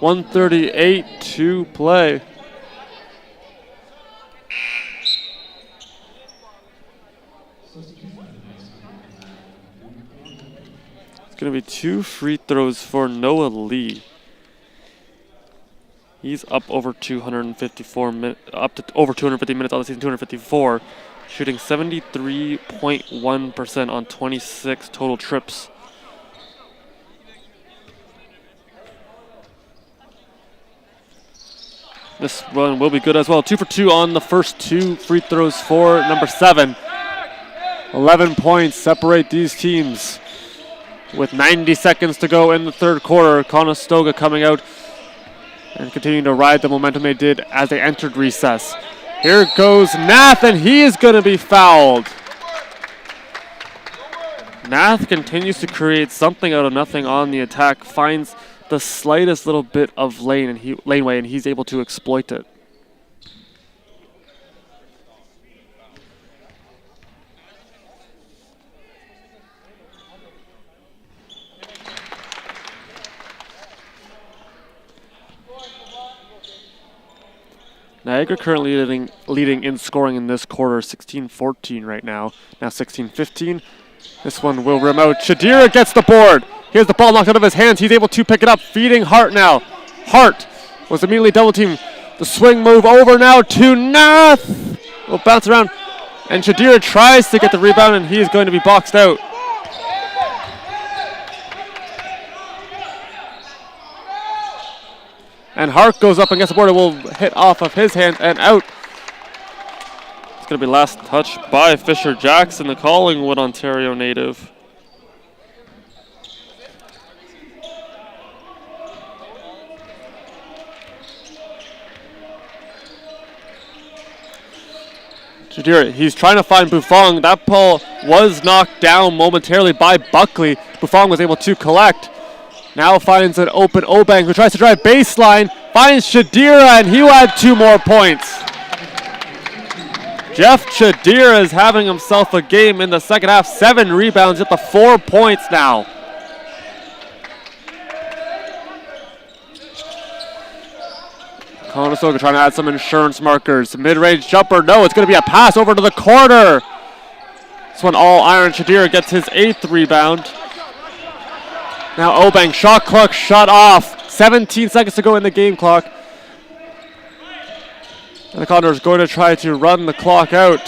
.138 to play. It's going to be 2 free throws for Noah Lee. He's up over 254 up to over 250 minutes on the season, 254, shooting 73.1% on 26 total trips. This run will be good as well. 2 for 2 on the first 2 free throws for number 7. 11 points separate these teams. With 90 seconds to go in the third quarter, Conestoga coming out and continuing to ride the momentum they did as they entered recess. Here goes Nath, and he is going to be fouled. Nath continues to create something out of nothing on the attack, finds the slightest little bit of laneway, and he's able to exploit it. Niagara currently leading in scoring in this quarter, 16-14 right now. Now 16-15. This one will rim out. Shadira gets the board. Here's the ball knocked out of his hands. He's able to pick it up, feeding Hart now. Hart was immediately double teamed. The swing move over now to Nath. Will bounce around. And Shadira tries to get the rebound, and he is going to be boxed out. And Hart goes up and gets the board. It will hit off of his hand and out. It's going to be last touch by Fisher Jackson, the Collingwood, Ontario native. Shadira, he's trying to find Buffon. That ball was knocked down momentarily by Buckley. Buffon was able to collect. Now finds an open Obang who tries to drive baseline. Finds Shadira, and he will add 2 more points. Jeff Shadira is having himself a game in the second half. 7 rebounds at the 4 points now. Conestoga trying to add some insurance markers. Mid-range jumper, no, it's going to be a pass over to the corner. This one all iron. Shadira gets his 8th rebound. Now Obang, shot clock shut off. 17 seconds to go in the game clock. And the Condors going to try to run the clock out.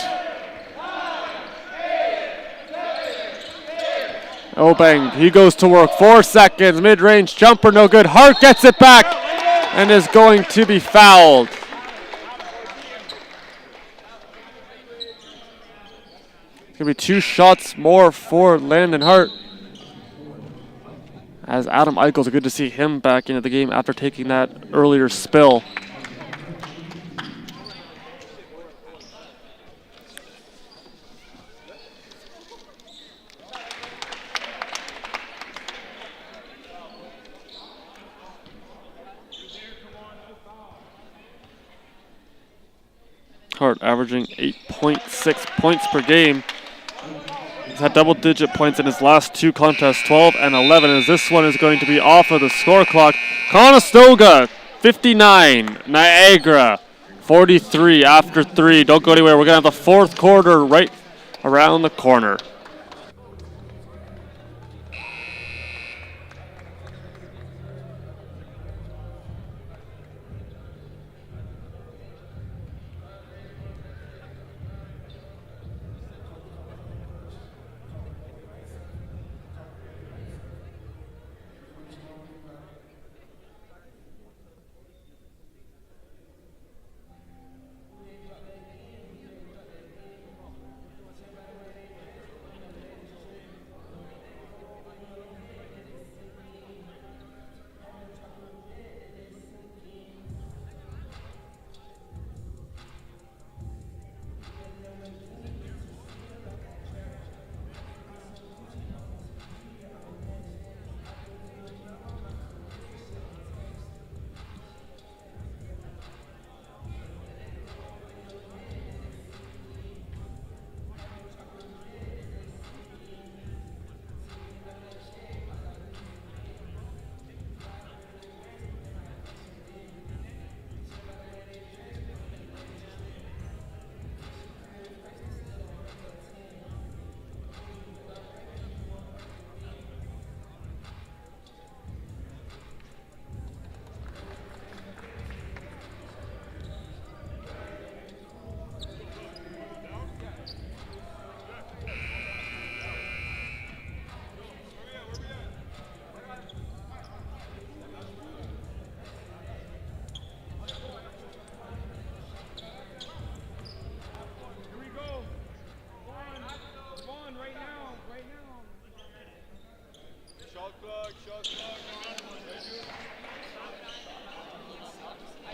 Obang, he goes to work. 4 seconds, mid-range jumper, no good. Hart gets it back and is going to be fouled. It's going to be 2 shots more for Landon Hart. As Adam Eichels, good to see him back into the game after taking that earlier spill. Hart averaging 8.6 points per game. He's had double-digit points in his last 2 contests, 12 and 11, as this one is going to be off of the score clock. Conestoga, 59. Niagara, 43 after 3. Don't go anywhere. We're going to have the 4th quarter right around the corner.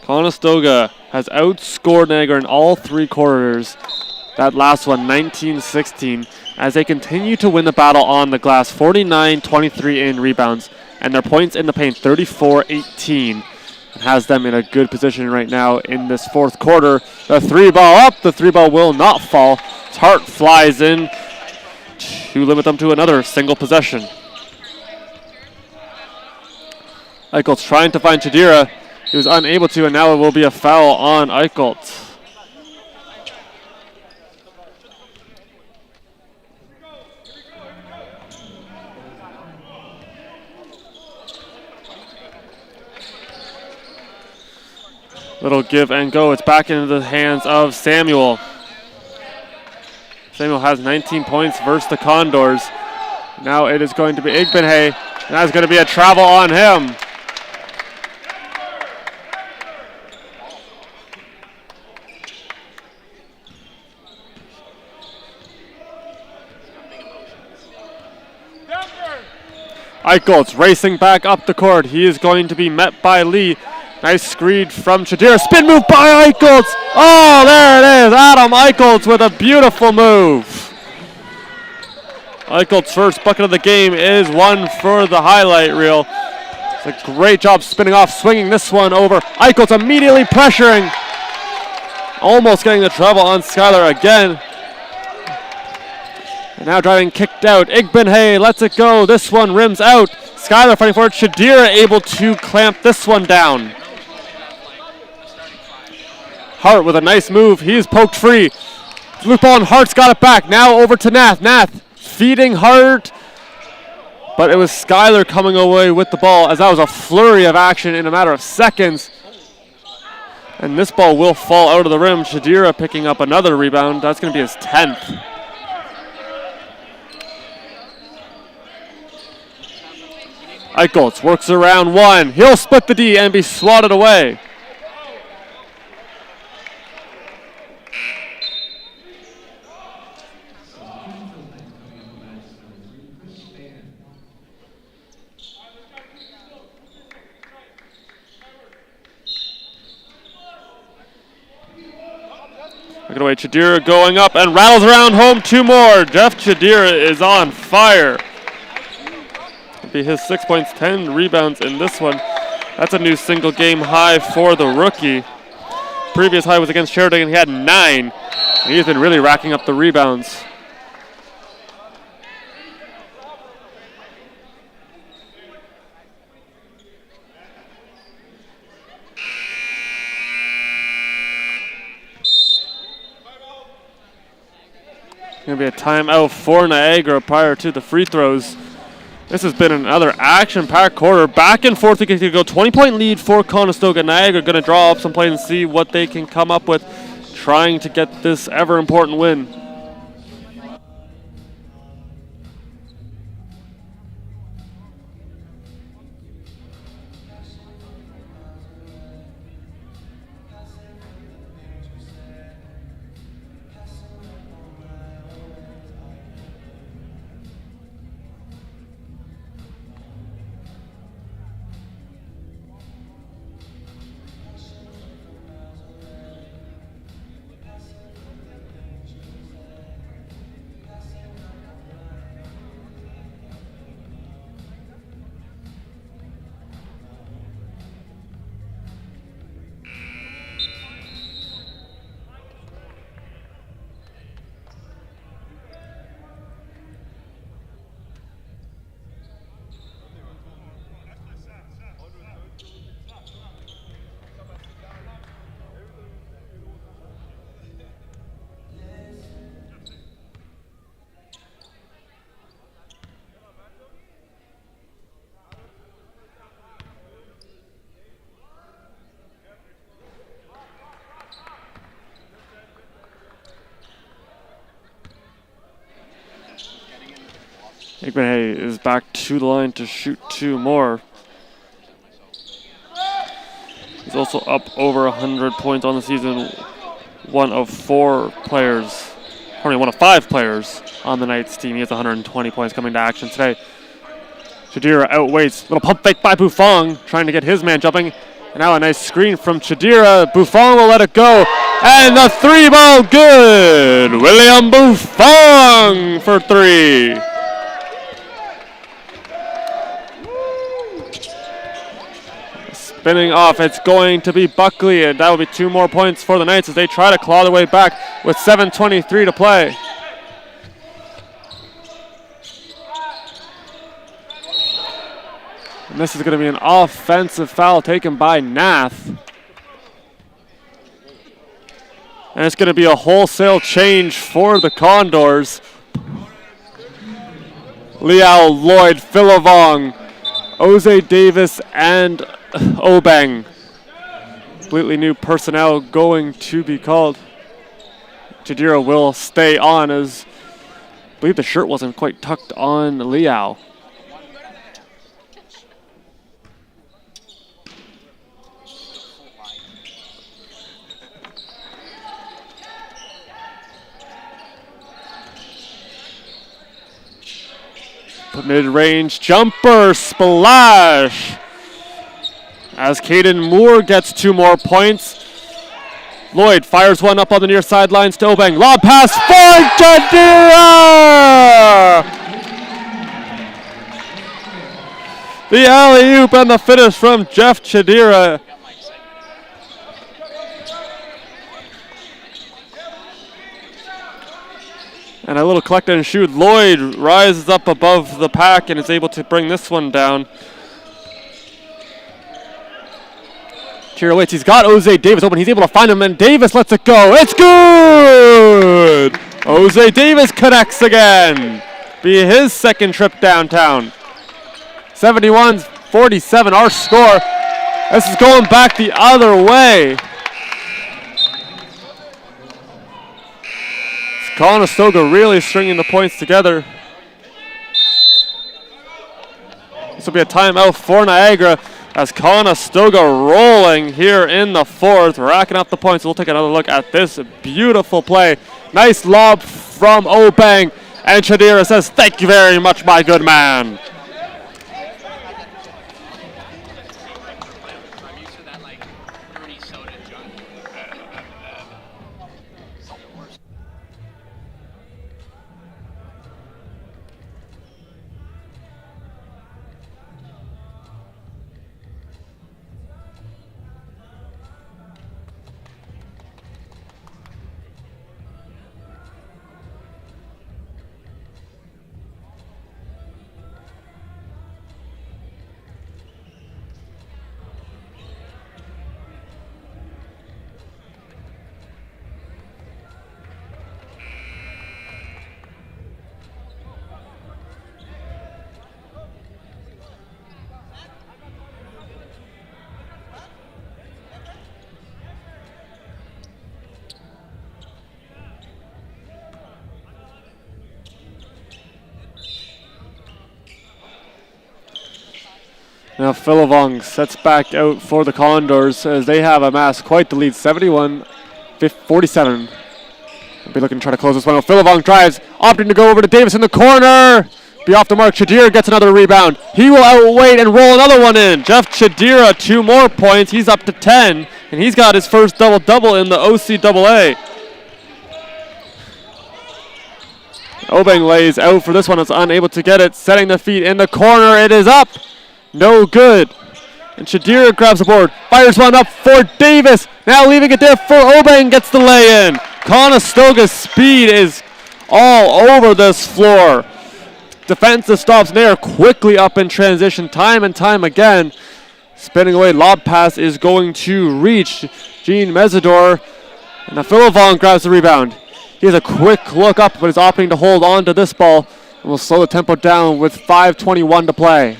Conestoga has outscored Niagara in all 3 quarters. That last one, 19-16, as they continue to win the battle on the glass. 49-23 in rebounds, and their points in the paint, 34-18. It has them in a good position right now in this 4th quarter. The 3 ball up, the 3 ball will not fall. Hart flies in to limit them to another single possession. Eichholz trying to find Shadira. He was unable to, and now it will be a foul on Eichholz. Little give and go. It's back into the hands of Samuel. Samuel has 19 points versus the Condors. Now it is going to be Igbenhay, and that's going to be a travel on him. Eichholz racing back up the court. He is going to be met by Lee. Nice screen from Shadira. Spin move by Eichholz. Oh, there it is. Adam Eichholz with a beautiful move. Eichelt's first bucket of the game is one for the highlight reel. It's a great job spinning off, swinging this one over. Eichelt's immediately pressuring. Almost getting the trouble on Skylar again. And now driving kicked out. Igbenhay lets it go. This one rims out. Skylar fighting for it. Shadira able to clamp this one down. Hart with a nice move. He's poked free. Loop ball and Hart's got it back. Now over to Nath. Nath feeding Hart. But it was Skylar coming away with the ball as that was a flurry of action in a matter of seconds. And this ball will fall out of the rim. Shadira picking up another rebound. That's going to be his 10th. Eicheltz works around one. He'll split the D and be swatted away. Look away, Chadira going up and rattles around home. Two more. Jeff Chadira is on fire. It'll be his 6 points, 10 rebounds in this one. That's a new single game high for the rookie. Previous high was against Sheridan and he had 9. He's been really racking up the rebounds. Going to be a timeout for Niagara prior to the free throws. This has been another action-packed quarter. Back and forth, we can go 20-point lead for Conestoga. Niagara going to draw up some plays and see what they can come up with, trying to get this ever-important win. Igbenhay is back to the line to shoot 2 more. He's also up over 100 points on the season. One of 5 players on the Knights team. He has 120 points coming to action today. Chadira outweights. Little pump fake by Buffon, trying to get his man jumping. And now a nice screen from Chadira. Buffon will let it go. And the 3-ball good. William Buffon for 3. Spinning off, it's going to be Buckley, and that will be 2 more points for the Knights as they try to claw their way back with 7:23 to play. And this is going to be an offensive foul taken by Nath. And it's going to be a wholesale change for the Condors. Liao, Lloyd, Philovong, Oze Davis, and Obeng. Completely new personnel going to be called. Chadira will stay on as I believe the shirt wasn't quite tucked on Liao. Mid-range jumper, splash. As Caden Moore gets 2 more points. Lloyd fires one up on the near sidelines to Obeng. Lob pass for Chadira! The alley-oop and the finish from Jeff Chadira. And a little collect and shoot. Lloyd rises up above the pack and is able to bring this one down. Chadira waits. He's got Jose Davis open. He's able to find him, and Davis lets it go. It's good! Jose Davis connects again. Be his second trip downtown. 71-47, our score. This is going back the other way. Conestoga really stringing the points together. This will be a timeout for Niagara as Conestoga rolling here in the fourth, racking up the points. We'll take another look at this beautiful play. Nice lob from Obeng, and Chadira says, "Thank you very much, my good man." Now Philivong sets back out for the Condors as they have amassed quite the lead, 71-47. They'll be looking to try to close this one out. Philivong drives, opting to go over to Davis in the corner. Be off the mark. Chadira gets another rebound. He will outweight and roll another one in. Jeff Chadira, 2 more points. He's up to 10, and he's got his first double-double in the OCAA. Obeng lays out for this one. It's unable to get it. Setting the feet in the corner. It is up. No good. And Chadira grabs the board. Fires one up for Davis. Now leaving it there for Obeng. Gets the lay in. Conestoga's speed is all over this floor. Defensive stops there. Quickly up in transition time and time again. Spinning away. Lob pass is going to reach Gene Mesidor. And Philivong grabs the rebound. He has a quick look up, but is opting to hold on to this ball. And will slow the tempo down with 5:21 to play.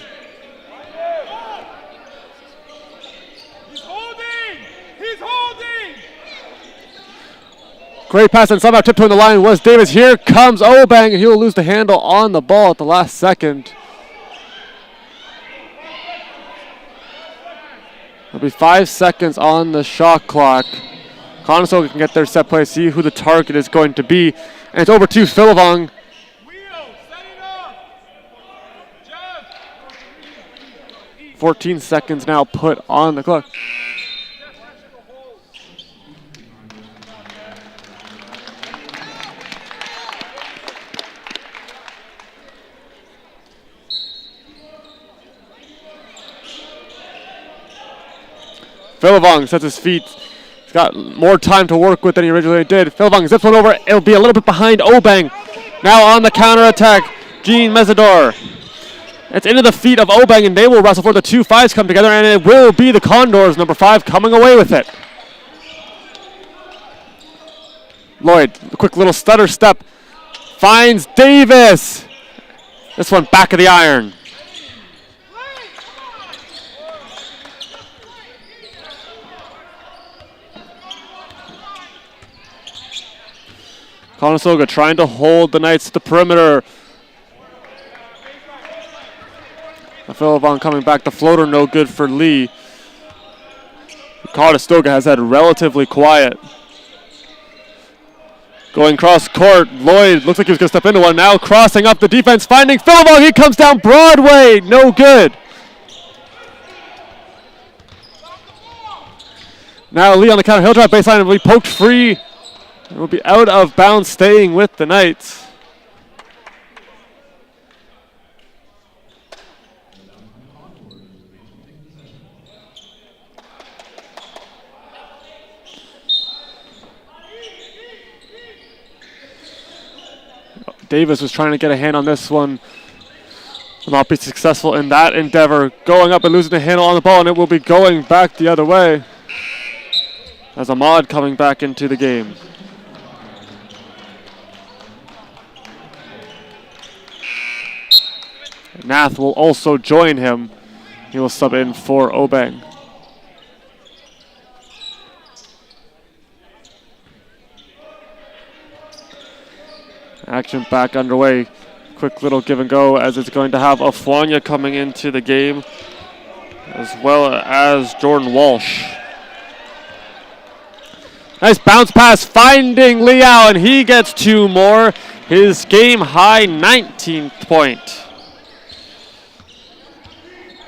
Great pass and somehow tiptoeing the line was Davis. Here comes Obeng, and he'll lose the handle on the ball at the last second. There'll be 5 seconds on the shot clock. Conestoga can get their set play, see who the target is going to be. And it's over to Philivong. 14 seconds now put on the clock. Philivong sets his feet. He's got more time to work with than he originally did. Philivong zips one over. It'll be a little bit behind Obeng. Now on the counterattack, Gene Mesidor. It's into the feet of Obeng, and they will wrestle for the 2 5s come together, and it will be the Condors, number 5, coming away with it. Lloyd, a quick little stutter step, finds Davis. This one back of the iron. Conestoga trying to hold the Knights to the perimeter. Philivong coming back. The floater no good for Lee. Conestoga has had relatively quiet. Going cross court. Lloyd looks like he was going to step into one. Now crossing up the defense. Finding Philivong. He comes down Broadway. No good. Now Lee on the counter. He'll drive baseline and will be poked free. It will be out of bounds, staying with the Knights. Davis was trying to get a hand on this one. Will not be successful in that endeavor. Going up and losing the handle on the ball, and it will be going back the other way. As Ahmad coming back into the game. Nath will also join him. He will sub in for Obeng. Action back underway. Quick little give and go as it's going to have Afwanya coming into the game, as well as Jordan Walsh. Nice bounce pass finding Liao, and he gets 2 more. His game high 19th point.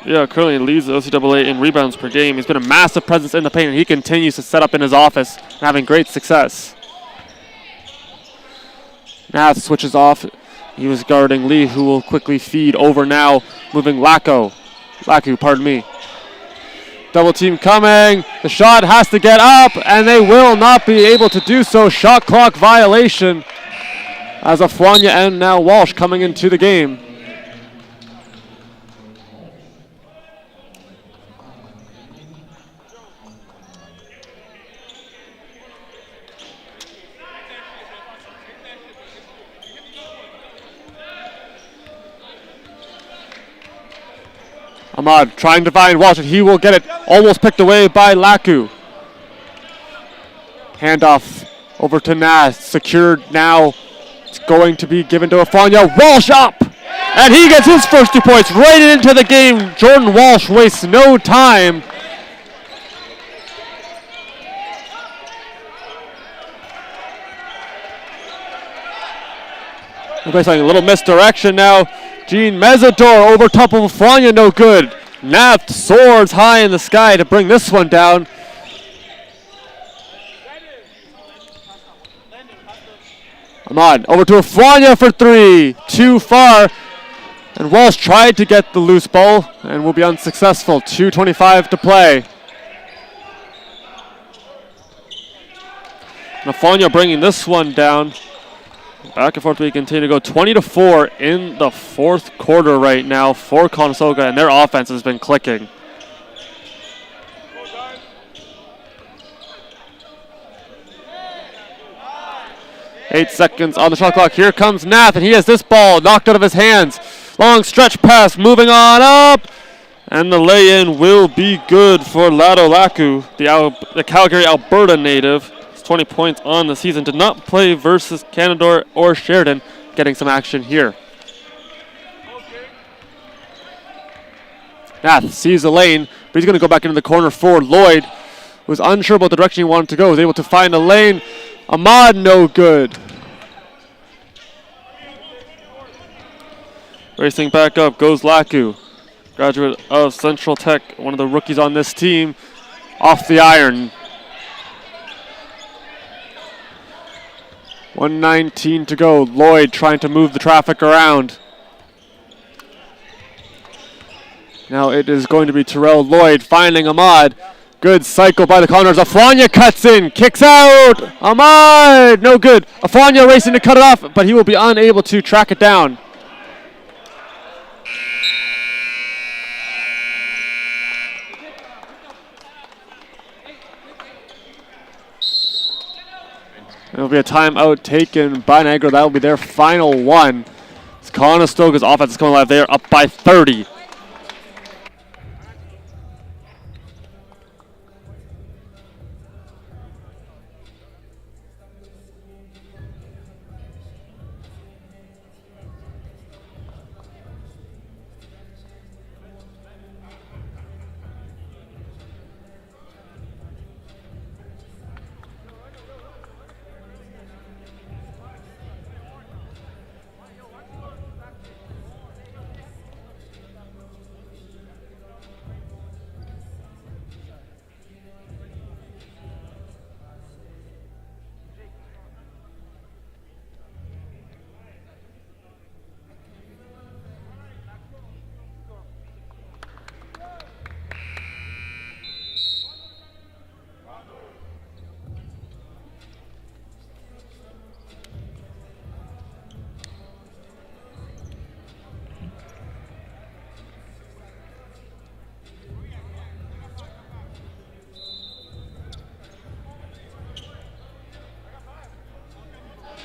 Yeah, currently leads the OCAA in rebounds per game. He's been a massive presence in the paint, and he continues to set up in his office and having great success. Nath switches off. He was guarding Lee, who will quickly feed over now, moving Laku, pardon me. Double team coming. The shot has to get up, and they will not be able to do so. Shot clock violation as Afwanya and now Walsh coming into the game. Ahmad trying to find Walsh, and he will get it. Almost picked away by Laku. Handoff over to Nath. Secured now. It's going to be given to Afwanya. Walsh up! And he gets his first 2 points right into the game. Jordan Walsh wastes no time. A little misdirection now. Gene Mezzador over top of Afwanya, no good. Nath soars high in the sky to bring this one down. Ahmad over to Afwanya for 3. Too far. And Walsh tried to get the loose ball and will be unsuccessful. 2:25 to play. Afwanya bringing this one down. Back and forth we continue to go. 20-4 in the 4th quarter right now for Conestoga, and their offense has been clicking. Eight seconds on the shot clock. Here comes Nath, and he has this ball knocked out of his hands. Long stretch pass, moving on up, and the lay-in will be good for Lado Laku, the Calgary, Alberta native. 20 points on the season. Did not play versus Condors or Sheridan. Getting some action here. Nath sees the lane, but he's going to go back into the corner for Lloyd. Was unsure about the direction he wanted to go. Was able to find a lane. Ahmad, no good. Racing back up goes Laku. Graduate of Central Tech, one of the rookies on this team. Off the iron. 1:19 to go. Lloyd trying to move the traffic around. Now it is going to be Terrell Lloyd finding Ahmad. Good cycle by the Condors. Afwanya cuts in, kicks out. Ahmad, no good. Afwanya racing to cut it off, but he will be unable to track it down. It'll be a timeout taken by Niagara. That will be their final one. It's Conestoga's offense is coming alive. They are up by 30.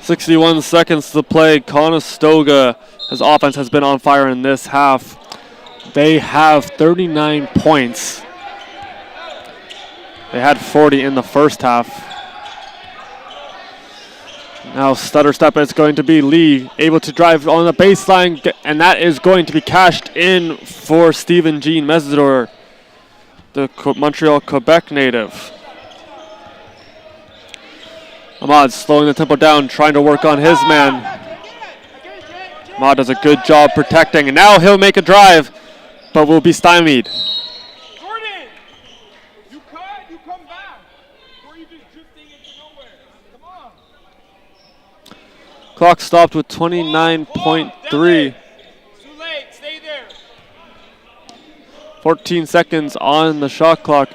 61 seconds to play. Conestoga, his offense has been on fire in this half. They have 39 points. They had 40 in the first half. Now stutter step is going to be Lee, able to drive on the baseline, and that is going to be cashed in for Stephen Jean Mesidor, the Montreal, Quebec native. Ahmad slowing the tempo down, trying to work on his man. Ahmad does a good job protecting, and now he'll make a drive, but will be stymied. Jordan, you come back. Or you just drifting into nowhere. Come on. Clock stopped with 29.3. Too late. Stay there. 14 seconds on the shot clock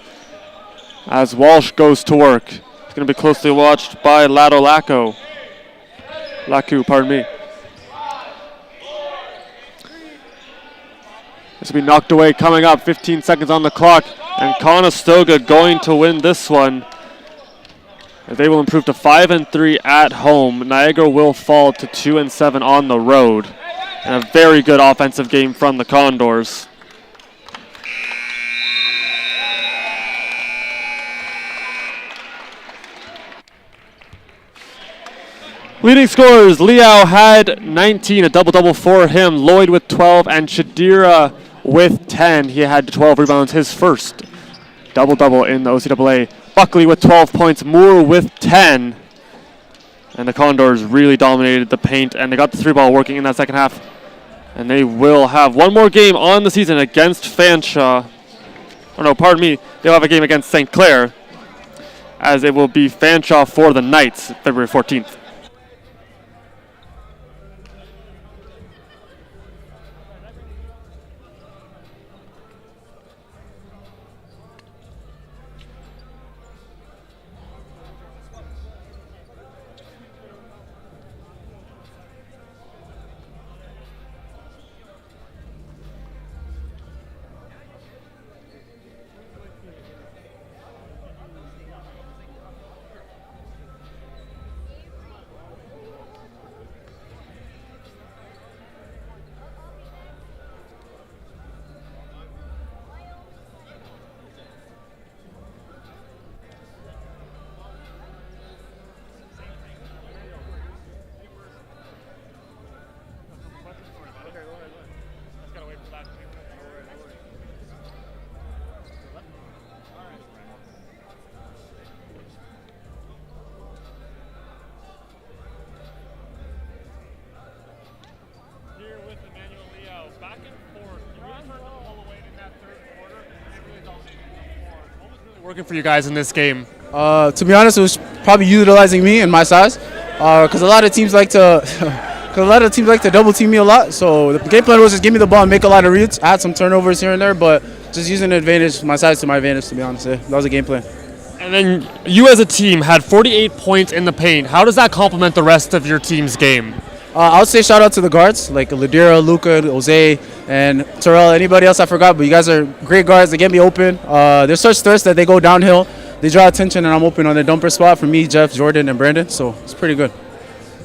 as Walsh goes to work. It's going to be closely watched by Laku, pardon me. This will be knocked away coming up. 15 seconds on the clock, and Conestoga going to win this one. They will improve to 5-3 at home. Niagara will fall to 2-7 on the road. And a very good offensive game from the Condors. Leading scorers, Liao had 19, a double-double for him. Lloyd with 12 and Shadira with 10. He had 12 rebounds, his first double-double in the OCAA. Buckley with 12 points, Moore with 10. And the Condors really dominated the paint, and they got the three ball working in that second half. And they will have one more game on the season against Fanshawe. Oh no, pardon me, they'll have a game against St. Clair, as it will be Fanshawe for the Knights, February 14th. Working for you guys in this game? To be honest, it was probably utilizing me and my size, because a lot of teams like to, double team me a lot. So the game plan was just give me the ball and make a lot of reads. I had some turnovers here and there, but just using the advantage, my size to my advantage. To be honest, that was the game plan. And then you as a team had 48 points in the paint. How does that complement the rest of your team's game? I would say shout out to the guards like Ladira, Luca, Jose, and Terrell. Anybody else I forgot, but you guys are great guards. They get me open. They're such threats that they go downhill. They draw attention, and I'm open on the dumper spot for me, Jeff, Jordan, and Brandon. So it's pretty good.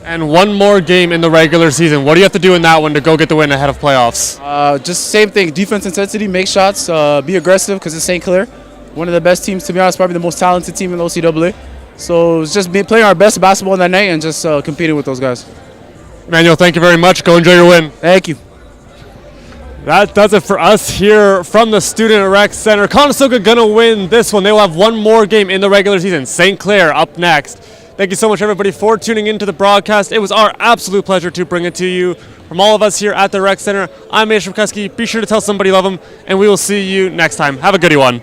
And one more game in the regular season. What do you have to do in that one to go get the win ahead of playoffs? Just same thing. Defense intensity, make shots, be aggressive because it's St. Clair. One of the best teams, to be honest, probably the most talented team in the OCAA. So it's just playing our best basketball that night and just competing with those guys. Emmanuel, thank you very much. Go enjoy your win. Thank you. That does it for us here from the Student Rec Center. Conestoga gonna win this one. They will have one more game in the regular season. St. Clair up next. Thank you so much, everybody, for tuning into the broadcast. It was our absolute pleasure to bring it to you. From all of us here at the Rec Center, I'm Mason Kuski. Be sure to tell somebody you love them, and we will see you next time. Have a goodie one.